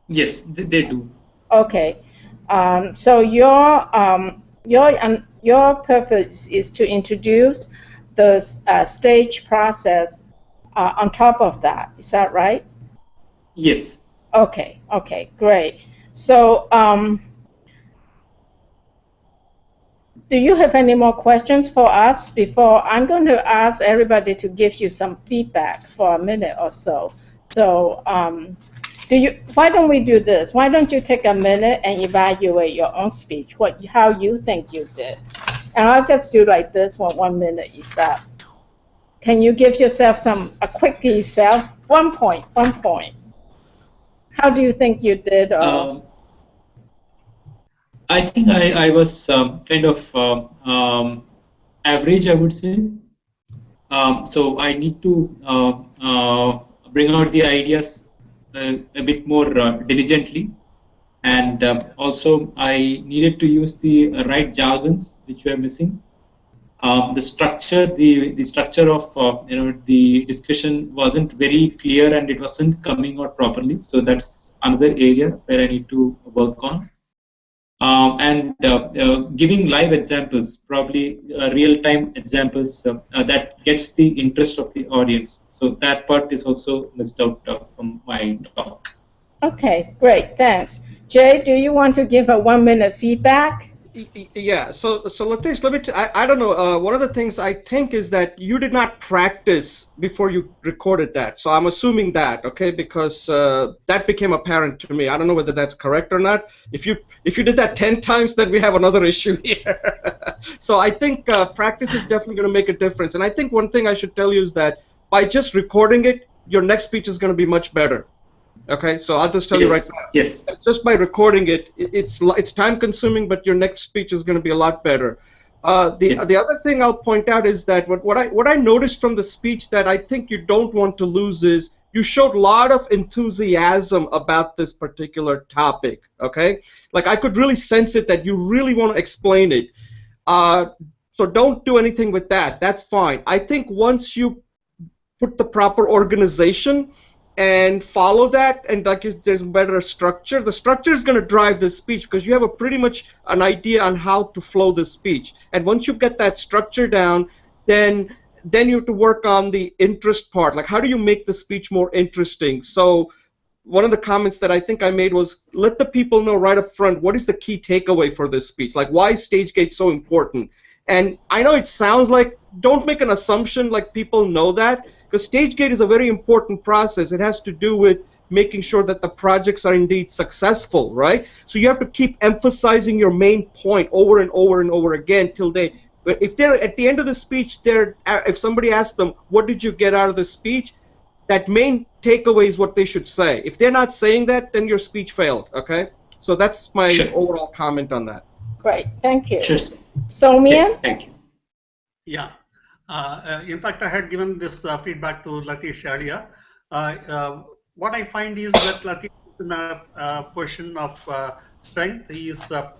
D: Yes, they do.
C: Okay, so your purpose is to introduce the stage process on top of that. Is that right?
D: Yes.
C: Okay. Okay. Great. So. Do you have any more questions for us before I'm going to ask everybody to give you some feedback for a minute or so? So why don't we do this? Why don't you take a minute and evaluate your own speech, how you think you did? And I'll just do like this for 1 minute is up. Can you give yourself a quick yourself? 1 point. How do you think you did?
D: I think I was kind of average, I would say. So I need to bring out the ideas a bit more diligently, and also I needed to use the right jargons which were missing. The structure of the discussion wasn't very clear, and it wasn't coming out properly. So that's another area where I need to work on. And giving live examples, probably real-time examples that gets the interest of the audience. So that part is also missed out from my talk.
C: Okay, great, thanks. Jay, do you want to give a 1 minute feedback?
A: Yeah, so Latish, I don't know, one of the things I think is that you did not practice before you recorded that. So I'm assuming that, okay, because that became apparent to me. I don't know whether that's correct or not. If you did that 10 times, then we have another issue here. So I think practice is definitely going to make a difference. And I think one thing I should tell you is that by just recording it, your next speech is going to be much better. Okay, so I'll just tell you right now.
D: Yes.
A: Just by recording it, it's time consuming, but your next speech is going to be a lot better. The other thing I'll point out is that what I noticed from the speech that I think you don't want to lose is you showed a lot of enthusiasm about this particular topic. Okay, like I could really sense it that you really want to explain it. So don't do anything with that. That's fine. I think once you put the proper organization and follow that, and like there's better structure. The structure is going to drive this speech because you have a pretty much an idea on how to flow this speech. And once you get that structure down, then you have to work on the interest part. Like how do you make the speech more interesting? So one of the comments that I think I made was let the people know right up front what is the key takeaway for this speech. Like why is StageGate so important? And I know it sounds like don't make an assumption like people know that. Because StageGate is a very important process. It has to do with making sure that the projects are indeed successful, right? So you have to keep emphasizing your main point over and over and over again till if they're at the end of the speech, if somebody asks them, what did you get out of the speech? That main takeaway is what they should say. If they're not saying that, then your speech failed, okay? So that's my overall comment on that.
C: Great, thank you.
D: Sure.
C: Sowmyan?
D: Okay, thank you.
B: Yeah. In fact, I had given this feedback to Latish earlier. What I find is that Latish is in a position of strength. He is the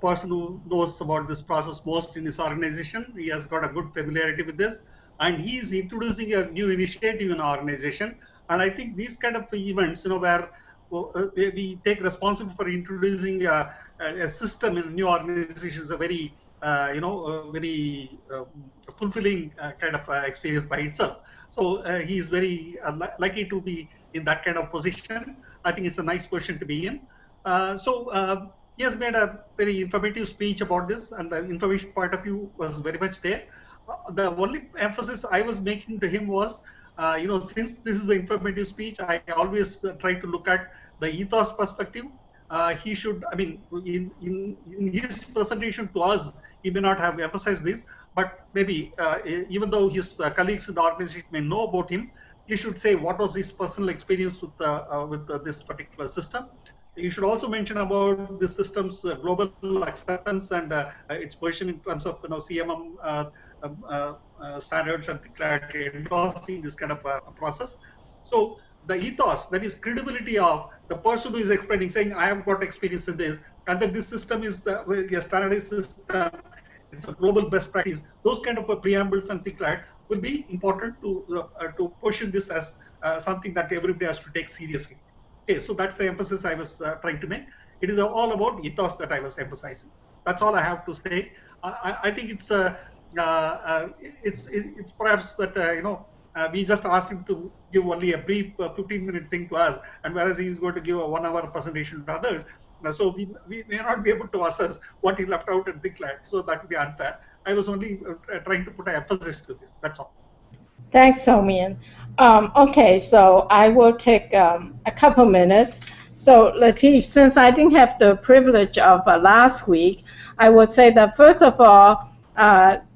B: person who knows about this process most in his organization. He has got a good familiarity with this. and he is introducing a new initiative in our organization. And I think these kind of events, where we take responsibility for introducing a system in a new organization is a very, very fulfilling kind of experience by itself. So he is very lucky to be in that kind of position. I think it's a nice position to be in. He has made a very informative speech about this, and the information point of view was very much there. The only emphasis I was making to him was, since this is an informative speech, I always try to look at the ethos perspective. He should, I mean, in his presentation to us, he may not have emphasized this, but maybe even though his colleagues in the organization may know about him, he should say what was his personal experience with this particular system. You should also mention about the system's global acceptance and its position in terms of CMM standards and things like that, endorsing this kind of process. So the ethos, that is credibility of the person who is explaining, saying I have got experience in this, and then this system is a standardized system, it's a global best practice. Those kind of preambles and things like that will be important to position this as something that everybody has to take seriously. Okay, so that's the emphasis I was trying to make. It is all about ethos that I was emphasizing. That's all I have to say. I think it's perhaps that we just asked him to give only a brief 15-minute thing to us, and whereas he is going to give a 1-hour presentation to others. So we may not be able to assess what he left out and things like that. So that would be unfair. I was only trying to put an emphasis to this. That's all.
C: Thanks, Sowmyan. Okay, so I will take a couple minutes. So Latif, since I didn't have the privilege of last week, I would say that first of all,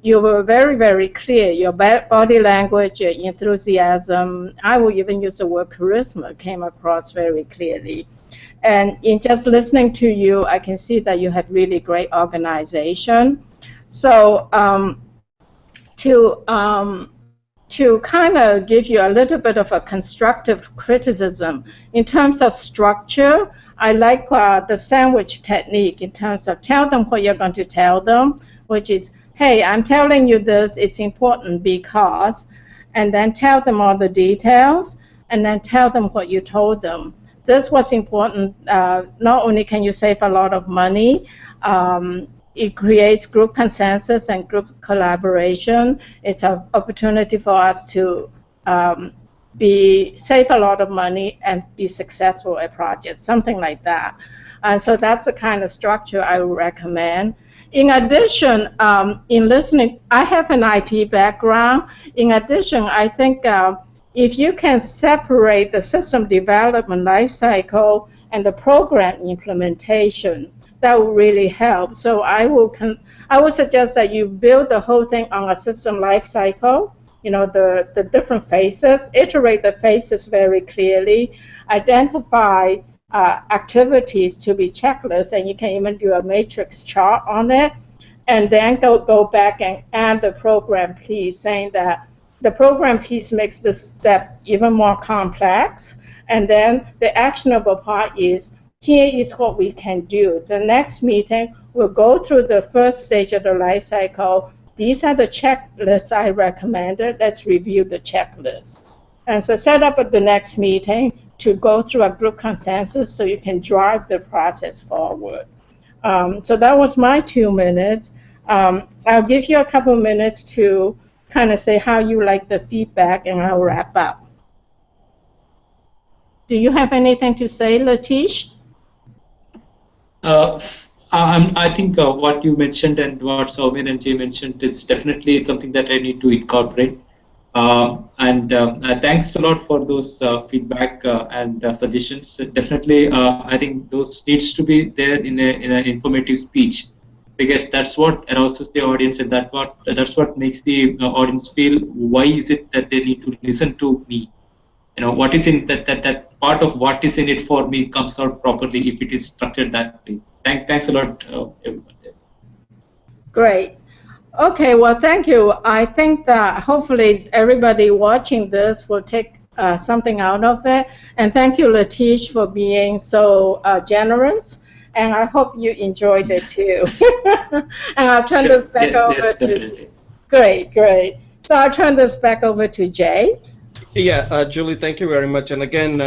C: you were very, very clear. Your body language, your enthusiasm, I will even use the word charisma, came across very clearly. And in just listening to you, I can see that you had really great organization. So to kind of give you a little bit of a constructive criticism, in terms of structure, I like the sandwich technique in terms of tell them what you're going to tell them, which is, hey, I'm telling you this, it's important because, and then tell them all the details, and then tell them what you told them. This was important. Not only can you save a lot of money, it creates group consensus and group collaboration. It's an opportunity for us to save a lot of money and be successful at projects, something like that. And so that's the kind of structure I would recommend. In addition, in listening, I have an IT background. In addition, I think if you can separate the system development lifecycle and the program implementation, that will really help. So I would suggest that you build the whole thing on a system lifecycle, the different phases, iterate the phases very clearly, identify activities to be checklists, and you can even do a matrix chart on it, and then go back and add the program piece, saying that the program piece makes this step even more complex, and then the actionable part is, here is what we can do. The next meeting, we'll go through the first stage of the life cycle. These are the checklists I recommended. Let's review the checklist. And so set up at the next meeting to go through a group consensus so you can drive the process forward. So that was my 2 minutes. I'll give you a couple minutes to kind of say how you like the feedback, and I'll wrap up. Do you have anything to say, Latish?
D: I think what you mentioned and what Sowmyan and Jay mentioned is definitely something that I need to incorporate. Thanks a lot for those feedback and suggestions. Definitely, I think those needs to be there in an informative speech, because that's what arouses the audience, and that's what makes the audience feel, why is it that they need to listen to me? What is in that part of what is in it for me comes out properly if it is structured that way. Thanks a lot, everyone.
C: Great. Okay, well, thank you. I think that hopefully everybody watching this will take something out of it. And thank you, Latish, for being so generous. And I hope you enjoyed it too. And I'll turn this back over to you. Great. So I'll turn this back over to Jay.
A: Yeah, Julie, thank you very much. And again,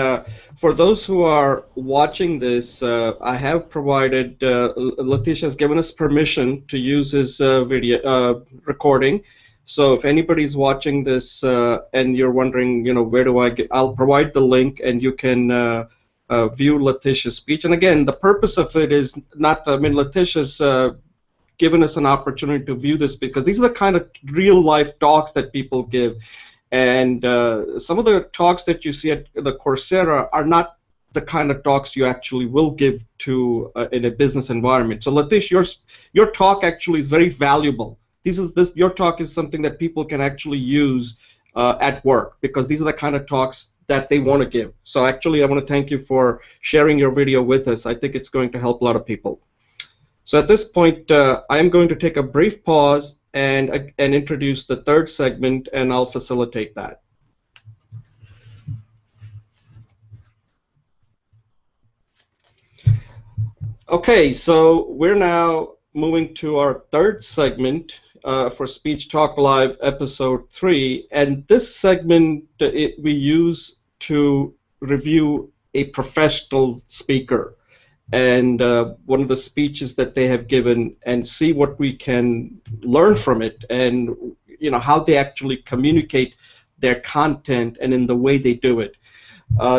A: for those who are watching this, I have provided, Letitia has given us permission to use his video recording. So if anybody's watching this and you're wondering, where do I get, I'll provide the link and you can view Letitia's speech. And again, the purpose of it is not, Letitia's given us an opportunity to view this because these are the kind of real life talks that people give. And some of the talks that you see at the Coursera are not the kind of talks you actually will give to in a business environment. So Letish, your talk actually is very valuable. Your talk is something that people can actually use at work because these are the kind of talks that they want to give. So actually, I want to thank you for sharing your video with us. I think it's going to help a lot of people. So at this point, I am going to take a brief pause and introduce the third segment, and I'll facilitate that. Okay, so we're now moving to our third segment for Speech Talk Live episode 3, and this segment we use to review a professional speaker and one of the speeches that they have given and see what we can learn from it and how they actually communicate their content and in the way they do it.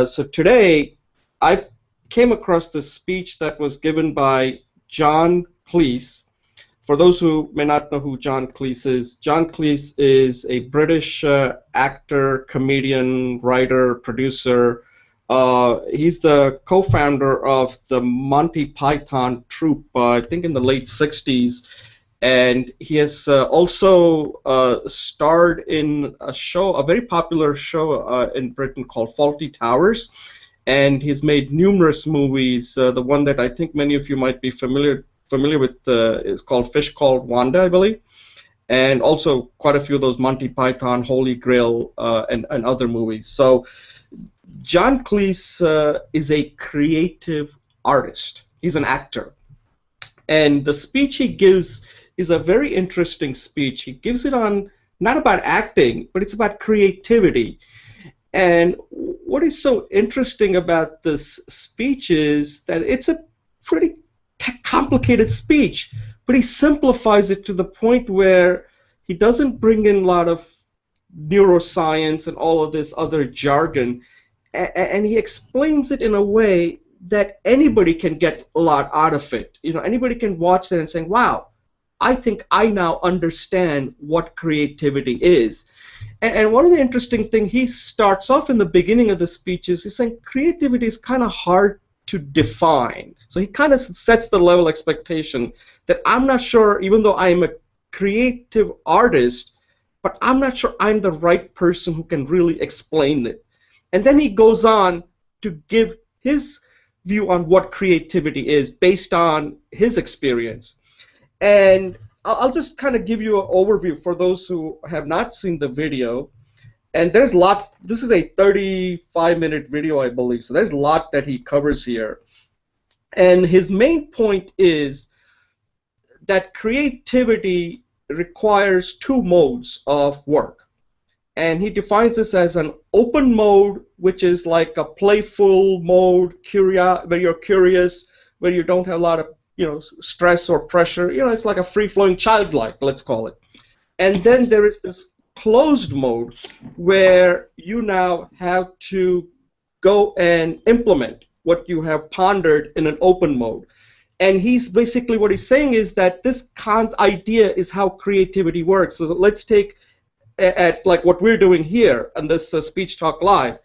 A: So today I came across this speech that was given by John Cleese. For those who may not know who John Cleese is a British actor, comedian, writer, producer. He's the co-founder of the Monty Python troupe, I think in the late 60s, and he has also starred in a very popular show in Britain called Fawlty Towers, and he's made numerous movies. The one that I think many of you might be familiar with is called Fish Called Wanda, I believe, and also quite a few of those Monty Python, Holy Grail, and other movies. So John Cleese is a creative artist. He's an actor. And the speech he gives is a very interesting speech. He gives it on not about acting, but it's about creativity. And what is so interesting about this speech is that it's a pretty complicated speech, but he simplifies it to the point where he doesn't bring in a lot of neuroscience and all of this other jargon. And he explains it in a way that anybody can get a lot out of it. Anybody can watch that and say, wow, I think I now understand what creativity is. And one of the interesting things, he starts off in the beginning of the speech is he's saying creativity is kind of hard to define. So he kind of sets the level expectation that I'm not sure, even though I am a creative artist, but I'm not sure I'm the right person who can really explain it. And then he goes on to give his view on what creativity is based on his experience. And I'll just kind of give you an overview for those who have not seen the video. And there's a lot. This is a 35-minute video, I believe. So there's a lot that he covers here. And his main point is that creativity requires two modes of work. And he defines this as an open mode, which is like a playful mode, where you're curious, where you don't have a lot of stress or pressure. It's like a free-flowing childlike, let's call it. And then there is this closed mode where you now have to go and implement what you have pondered in an open mode. And he's basically, what he's saying is that this idea is how creativity works. So let's take at like what we're doing here on this Speech Talk Live.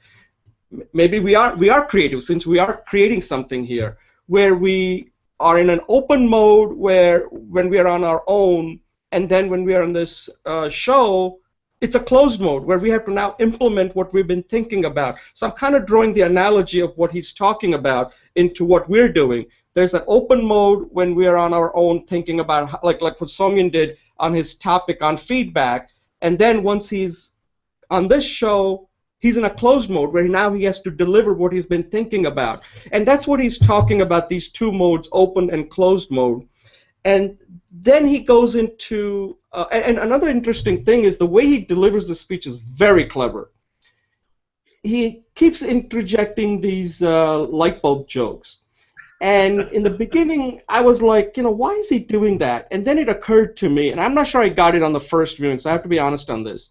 A: Maybe we are creative, since we are creating something here where we are in an open mode where when we are on our own, and then when we are on this show, it's a closed mode where we have to now implement what we've been thinking about. So I'm kind of drawing the analogy of what he's talking about into what we're doing. There's an open mode when we are on our own thinking about, like what Sowmyan did on his topic on feedback. And then once he's on this show, he's in a closed mode where now he has to deliver what he's been thinking about. And that's what he's talking about, these two modes, open and closed mode. And then he goes into, and another interesting thing is the way he delivers the speech is very clever. He keeps interjecting these light bulb jokes. And in the beginning, I was like, why is he doing that? And then it occurred to me, and I'm not sure I got it on the first viewing, so I have to be honest on this.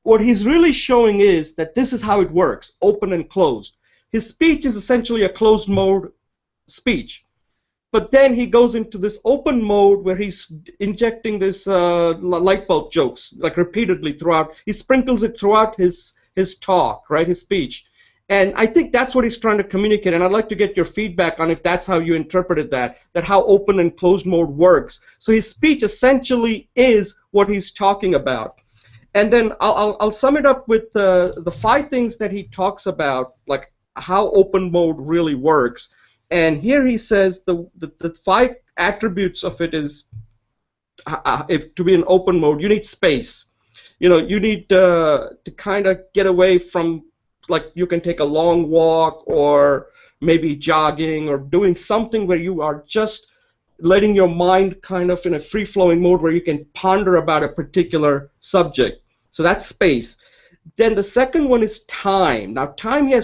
A: What he's really showing is that this is how it works, open and closed. His speech is essentially a closed mode speech. But then he goes into this open mode where he's injecting this light bulb jokes, like repeatedly throughout. He sprinkles it throughout his talk, right, his speech. And I think that's what he's trying to communicate, and I'd like to get your feedback on if that's how you interpreted that how open and closed mode works. So his speech essentially is what he's talking about. And then I'll sum it up with the 5 things that he talks about, like how open mode really works. And here he says the 5 attributes of it is, if to be in open mode, you need space. You need to kind of get away from, like, you can take a long walk or maybe jogging or doing something where you are just letting your mind kind of in a free-flowing mode where you can ponder about a particular subject. So that's space. Then the second one is time. Now time, he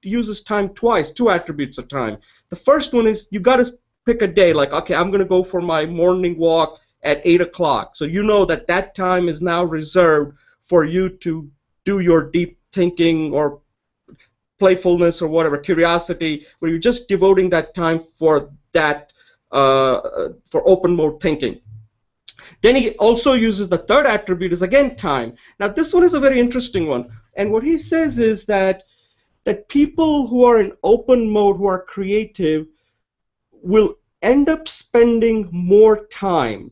A: uses time twice, 2 attributes of time. The first one is you got to pick a day, like, okay, I'm going to go for my morning walk at 8 o'clock. So you know that time is now reserved for you to do your deep thinking or playfulness or whatever, curiosity, where you're just devoting that time for that, for open mode thinking. Then he also uses the third attribute is, again, time. Now this one is a very interesting one, and what he says is that people who are in open mode, who are creative, will end up spending more time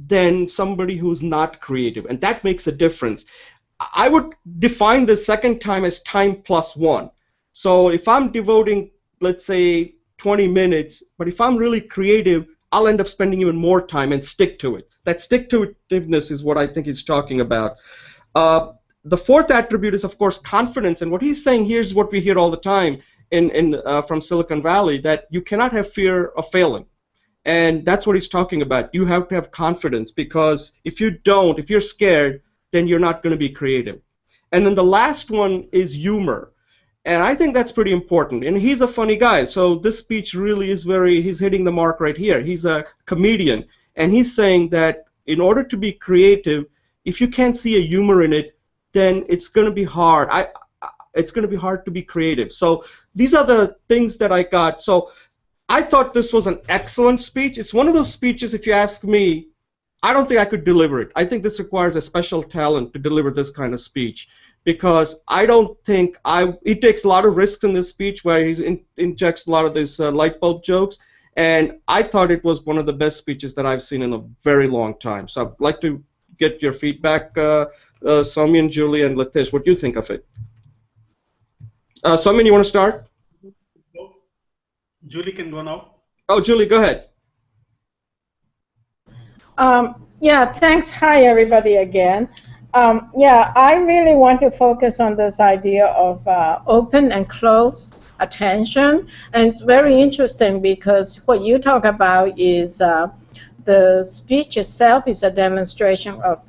A: than somebody who's not creative, and that makes a difference. I would define the second time as time plus 1. So if I'm devoting, let's say, 20 minutes, but if I'm really creative, I'll end up spending even more time and stick to it. That stick-to-itiveness is what I think he's talking about. The fourth attribute is, of course, confidence, and what he's saying here is what we hear all the time from Silicon Valley, that you cannot have fear of failing. And that's what he's talking about. You have to have confidence, because if you don't, if you're scared, then you're not going to be creative. And then the last one is humor. And I think that's pretty important. And he's a funny guy, so this speech really is he's hitting the mark right here. He's a comedian, and he's saying that in order to be creative, if you can't see a humor in it, then it's going to be hard. It's going to be hard to be creative. So these are the things that I got. So I thought this was an excellent speech. It's one of those speeches, if you ask me, I don't think I could deliver it. I think this requires a special talent to deliver this kind of speech, because I don't think it takes a lot of risks in this speech where he injects a lot of these light bulb jokes, and I thought it was one of the best speeches that I've seen in a very long time. So I'd like to get your feedback, Sowmyan, Julie, and Latish. What do you think of it? Sowmyan, you want to start?
B: Julie can go now.
A: Oh, Julie, go ahead.
C: Yeah, thanks. Hi, everybody, again. Yeah, I really want to focus on this idea of open and closed attention. And it's very interesting because what you talk about is the speech itself is a demonstration of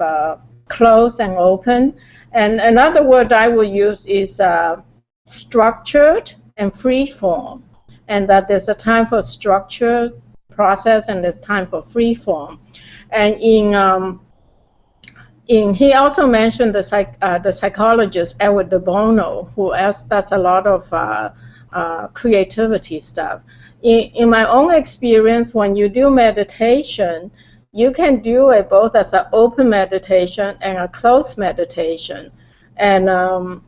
C: closed and open. And another word I would use is structured and free form. And that there's a time for structured process and there's time for free form. And he also mentioned the psychologist Edward de Bono, who does a lot of creativity stuff. In my own experience, when you do meditation, you can do it both as an open meditation and a closed meditation. And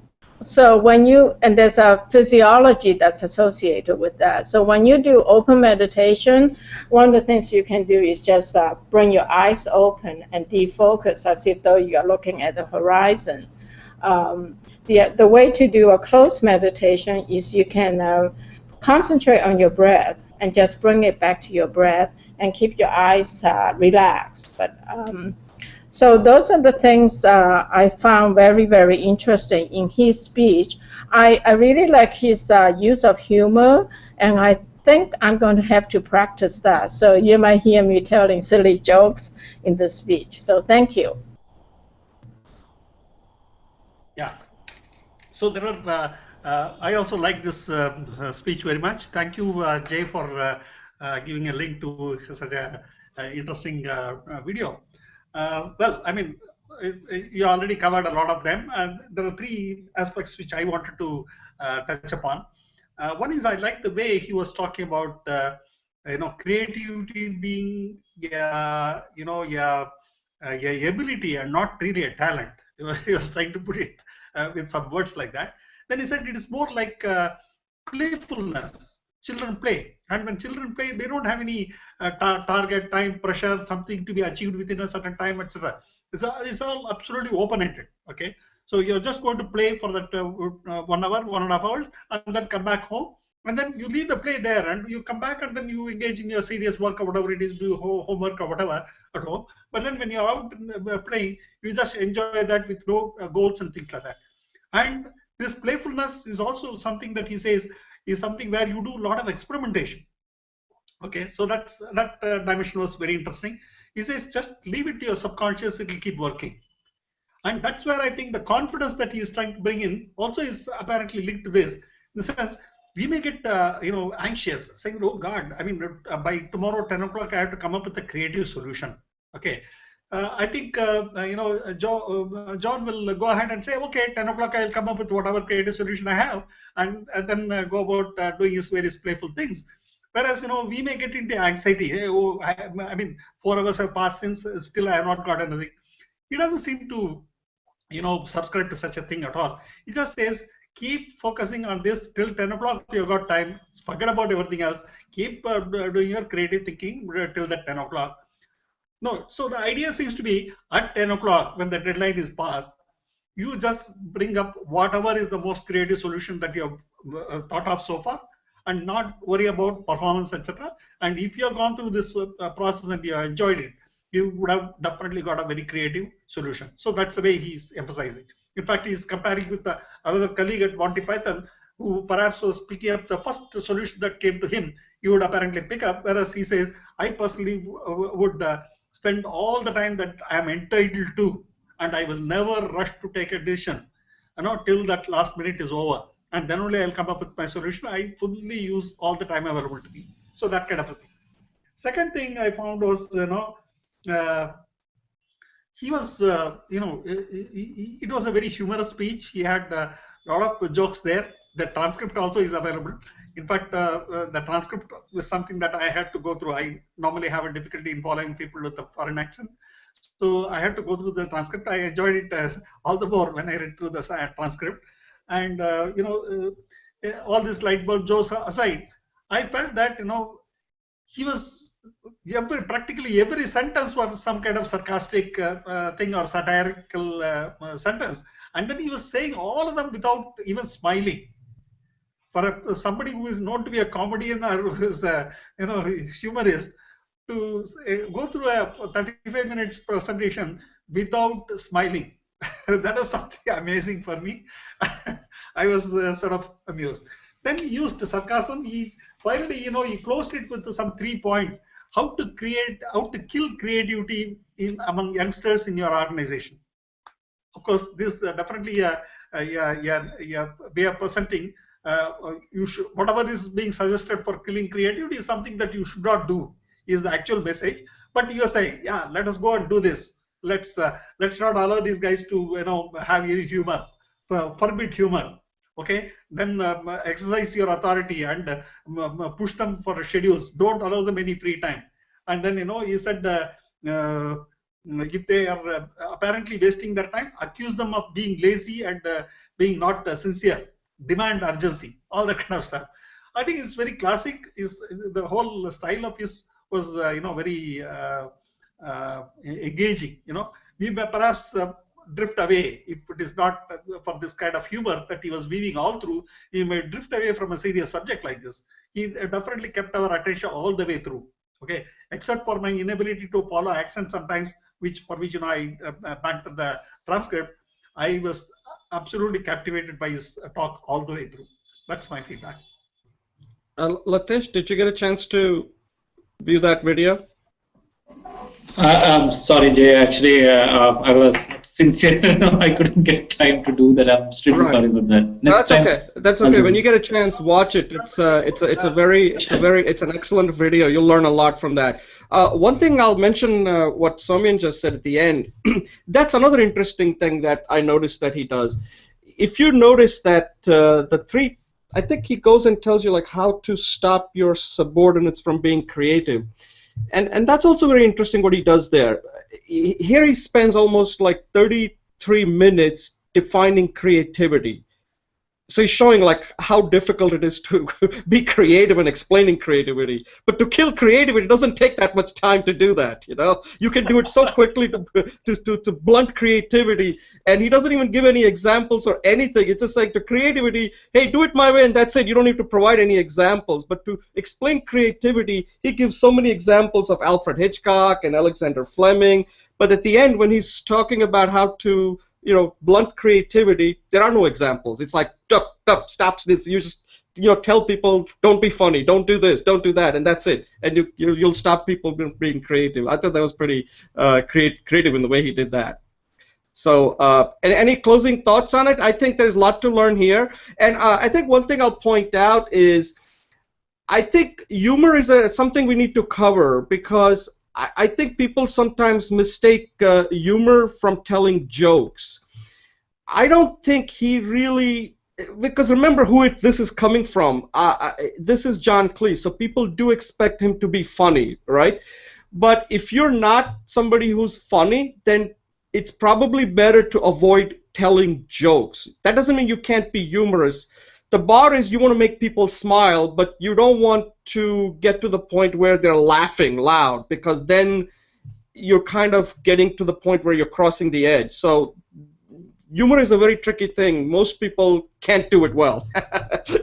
C: so and there's a physiology that's associated with that. So when you do open meditation, one of the things you can do is just bring your eyes open and defocus as if though you're looking at the horizon. The way to do a closed meditation is you can concentrate on your breath and just bring it back to your breath and keep your eyes relaxed. But so those are the things I found very, very interesting in his speech. I really like his use of humor, and think I'm going to have to practice that. So you might hear me telling silly jokes in the speech. So thank you.
B: Yeah. So there are. I also like this speech very much. Thank you, Jay, for giving a link to such a interesting video. Well, I mean, you already covered a lot of them, and there are three aspects which I wanted to touch upon. One is I like the way he was talking about creativity being a ability and not really a talent. He was trying to put it with some words like that. Then he said it is more like playfulness. Children play, and when children play, they don't have any target, time, pressure, something to be achieved within a certain time, etc. It's all absolutely open-ended. Okay, so you're just going to play for that 1 hour, 1.5 hours, and then come back home, and then you leave the play there, and you come back, and then you engage in your serious work or whatever it is, do homework or whatever at home. But then when you're out playing, you just enjoy that with no goals and things like that. And this playfulness is also something that he says is something where you do a lot of experimentation. Okay, so that dimension was very interesting. He says just leave it to your subconscious, it will keep working. And that's where I think the confidence that he is trying to bring in also is apparently linked to this. In the sense, we may get anxious, saying, "Oh God, I mean, by tomorrow 10 o'clock, I have to come up with a creative solution." Okay, I think John will go ahead and say, "Okay, 10 o'clock, I'll come up with whatever creative solution I have," and then go about doing his various playful things. Whereas, we may get into anxiety. Hey, I mean, 4 hours have passed since still I have not got anything. He doesn't seem to subscribe to such a thing at all. He just says, keep focusing on this till 10 o'clock. You've got time. Forget about everything else. Keep doing your creative thinking till that 10 o'clock. No, so the idea seems to be at 10 o'clock when the deadline is passed, you just bring up whatever is the most creative solution that you have thought of so far and not worry about performance, etc. And if you have gone through this process and you have enjoyed it, you would have definitely got a very creative solution. So that's the way he's emphasizing. In fact, he's comparing with another colleague at Monty Python who perhaps was picking up the first solution that came to him, he would apparently pick up, whereas he says, I personally would spend all the time that I am entitled to, and I will never rush to take a decision, till that last minute is over. And then only I'll come up with my solution. I fully use all the time available to me. So that kind of a thing. Second thing I found was, he was, it was a very humorous speech. He had a lot of jokes there. The transcript also is available. In fact, the transcript was something that I had to go through. I normally have a difficulty in following people with a foreign accent. So I had to go through the transcript. I enjoyed it all the more when I read through the transcript. And, all these light bulb jokes aside, I felt that, he was, practically every sentence was some kind of sarcastic thing or satirical sentence. And then he was saying all of them without even smiling. For somebody who is known to be a comedian or who is a humorist, to go through a 35 minutes presentation without smiling, that is something amazing for me. I was sort of amused. Then he used sarcasm. He finally, he closed it with some 3 points: how to kill creativity among youngsters in your organization. Of course, this definitely a way of presenting. You should, whatever is being suggested for killing creativity is something that you should not do, is the actual message. But you are saying, yeah, let us go and do this. Let's not allow these guys to have any humor, forbid humor. Okay, then exercise your authority and push them for schedules. Don't allow them any free time. And then he said, if they are apparently wasting their time, accuse them of being lazy and being not sincere. Demand urgency, all that kind of stuff. I think it's very classic. The whole style of his was very engaging. We may perhaps drift away if it is not from this kind of humor that he was weaving all through. He may drift away from a serious subject like this. He definitely kept our attention all the way through. Okay, except for my inability to follow accent sometimes, for which I backed the transcript. I was absolutely captivated by his talk all the way through. That's my feedback.
A: Latish, did you get a chance to view that video?
D: I'm sorry, Jay. Actually, I was sincere. I couldn't get time to do that. I'm extremely sorry about that. Next
A: That's
D: time,
A: okay. That's okay. When you get a chance, watch it. It's an excellent video. You'll learn a lot from that. One thing I'll mention, what Sowmyan just said at the end. That's another interesting thing that I noticed that he does. If you notice that the three, I think he goes and tells you like how to stop your subordinates from being creative. And that's also very interesting what he does there. Here he spends almost like 33 minutes defining creativity. So he's showing like how difficult it is to be creative and explaining creativity. But to kill creativity, it doesn't take that much time to do that. You know, you can do it so quickly to blunt creativity. And he doesn't even give any examples or anything. It's just like to creativity, hey, do it my way, and that's it. You don't need to provide any examples. But to explain creativity, he gives so many examples of Alfred Hitchcock and Alexander Fleming. But at the end, when he's talking about how to blunt creativity, there are no examples. It's like, stop this. You just, tell people, don't be funny, don't do this, don't do that, and that's it. And you'll stop people being creative. I thought that was pretty creative in the way he did that. So, and any closing thoughts on it? I think there's a lot to learn here. And I think one thing I'll point out is, I think humor is something we need to cover, because I think people sometimes mistake humor from telling jokes. I don't think he really, because remember who this is coming from. This is John Cleese, so people do expect him to be funny, right? But if you're not somebody who's funny, then it's probably better to avoid telling jokes. That doesn't mean you can't be humorous. The bar is you want to make people smile, but you don't want to get to the point where they're laughing loud, because then you're kind of getting to the point where you're crossing the edge. So humor is a very tricky thing. Most people can't do it well.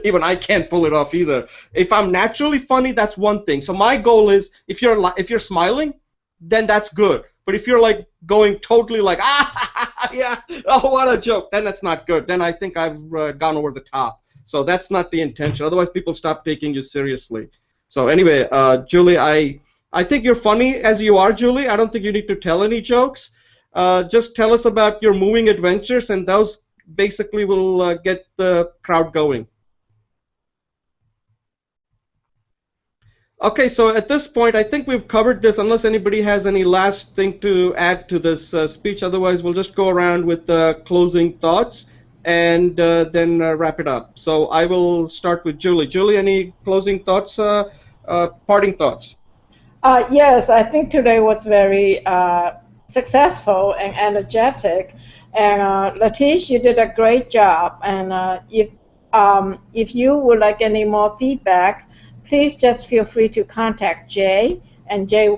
A: Even I can't pull it off either. If I'm naturally funny, that's one thing. So my goal is, if you're smiling, then that's good. But if you're like going totally like, yeah, oh, what a joke, then that's not good. Then I think I've gone over the top. So that's not the intention. Otherwise, people stop taking you seriously. So anyway, Julie, I think you're funny as you are, Julie. I don't think you need to tell any jokes. Just tell us about your moving adventures, and those basically will get the crowd going. Okay, so at this point, I think we've covered this, unless anybody has any last thing to add to this speech. Otherwise, we'll just go around with closing thoughts and then wrap it up. So I will start with Julie. Julie, any closing thoughts, parting thoughts?
C: Yes, I think today was very successful and energetic. And Latish, you did a great job. And if you would like any more feedback, please just feel free to contact Jay, and Jay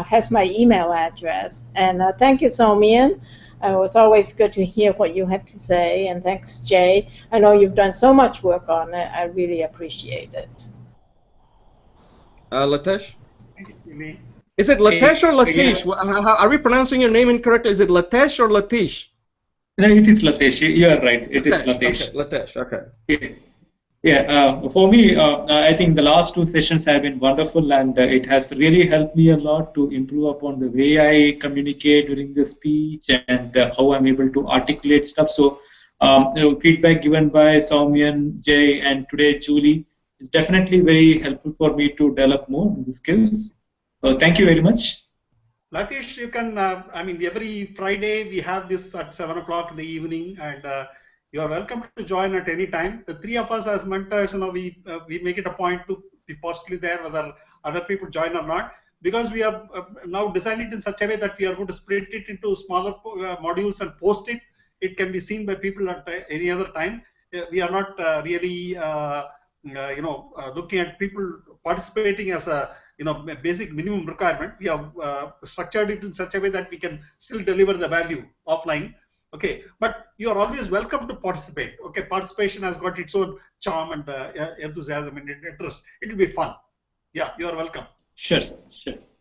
C: has my email address. And thank you, Sowmyan. It was always good to hear what you have to say, and thanks, Jay. I know you've done so much work on it. I really appreciate it.
A: Latesh? Is it Latesh or Latish? Are we pronouncing your name incorrectly? Is it Latesh or Latish?
D: No, it is Latesh. You are right. It is Latesh.
A: Okay, Latesh, okay.
D: For me, I think the last two sessions have been wonderful, and it has really helped me a lot to improve upon the way I communicate during the speech and how I'm able to articulate stuff. So, feedback given by Sowmyan, Jay, and today Julie is definitely very helpful for me to develop more in the skills. So, thank you very much.
B: Latish, you can, every Friday we have this at 7 o'clock in the evening, and you are welcome to join at any time. The three of us as mentors, we make it a point to be possibly there, whether other people join or not, because we have now designed it in such a way that we are going to split it into smaller modules and post it. It can be seen by people at any other time. We are not really, looking at people participating as a basic minimum requirement. We have structured it in such a way that we can still deliver the value offline. Okay, but you are always welcome to participate. Okay, participation has got its own charm and enthusiasm and interest. It will be fun. Yeah, you are welcome.
D: Sure.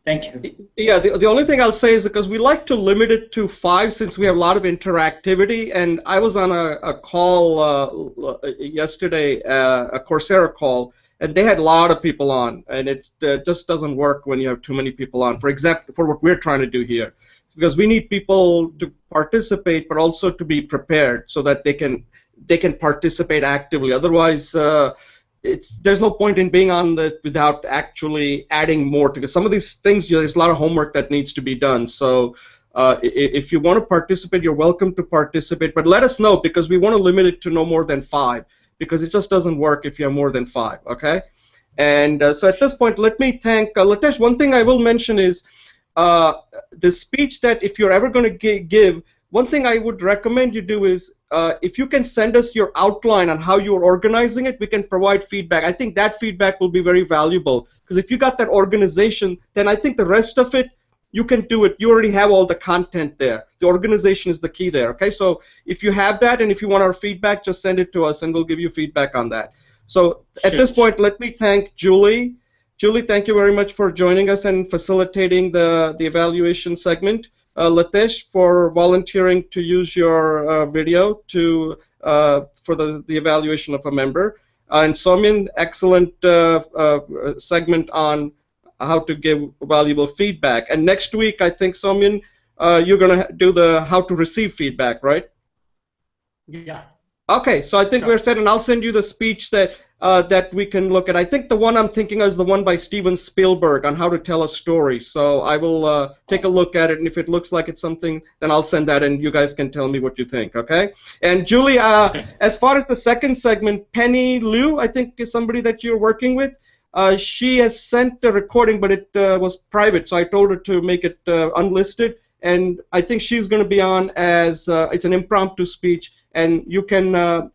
D: Thank you.
A: Yeah, the only thing I'll say is because we like to limit it to 5 since we have a lot of interactivity. And I was on a call yesterday, a Coursera call, and they had a lot of people on, and it just doesn't work when you have too many people on. For example, for what we're trying to do here, because we need people to participate, but also to be prepared so that they can participate actively. Otherwise, there's no point in being on this without actually adding more to it. Some of these things, there's a lot of homework that needs to be done. So if you want to participate, you're welcome to participate, but let us know, because we want to limit it to no more than 5, because it just doesn't work if you have more than 5, okay? And so at this point, let me thank Latesh. One thing I will mention is the speech that if you're ever going to give, one thing I would recommend you do is if you can send us your outline on how you're organizing it, we can provide feedback. I think that feedback will be very valuable, because if you got that organization, then I think the rest of it, you can do it. You already have all the content there. The organization is the key there, okay? So if you have that, and if you want our feedback, just send it to us, and we'll give you feedback on that. So at this point, let me thank Julie. Julie, thank you very much for joining us and facilitating the evaluation segment. Latesh, for volunteering to use your video for the evaluation of a member. And Sowmyan, excellent segment on how to give valuable feedback. And next week, I think, Sowmyan, you're going to do the how to receive feedback, right?
B: Yeah.
A: Okay, so I think
B: Sure.
A: we're set, and I'll send you the speech that we can look at. I think the one I'm thinking of is the one by Steven Spielberg on how to tell a story. So I will take a look at it, and if it looks like it's something, then I'll send that, and you guys can tell me what you think, okay? And Julie, as far as the second segment, Penny Liu, I think, is somebody that you're working with. She has sent a recording, but it was private, so I told her to make it unlisted. And I think she's going to be on as it's an impromptu speech, and you can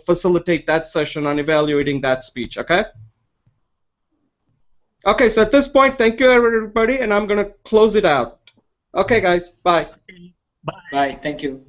A: facilitate that session on evaluating that speech, okay? Okay, so at this point, thank you, everybody, and I'm going to close it out. Okay, guys, bye.
B: Bye.
D: Bye. Thank you.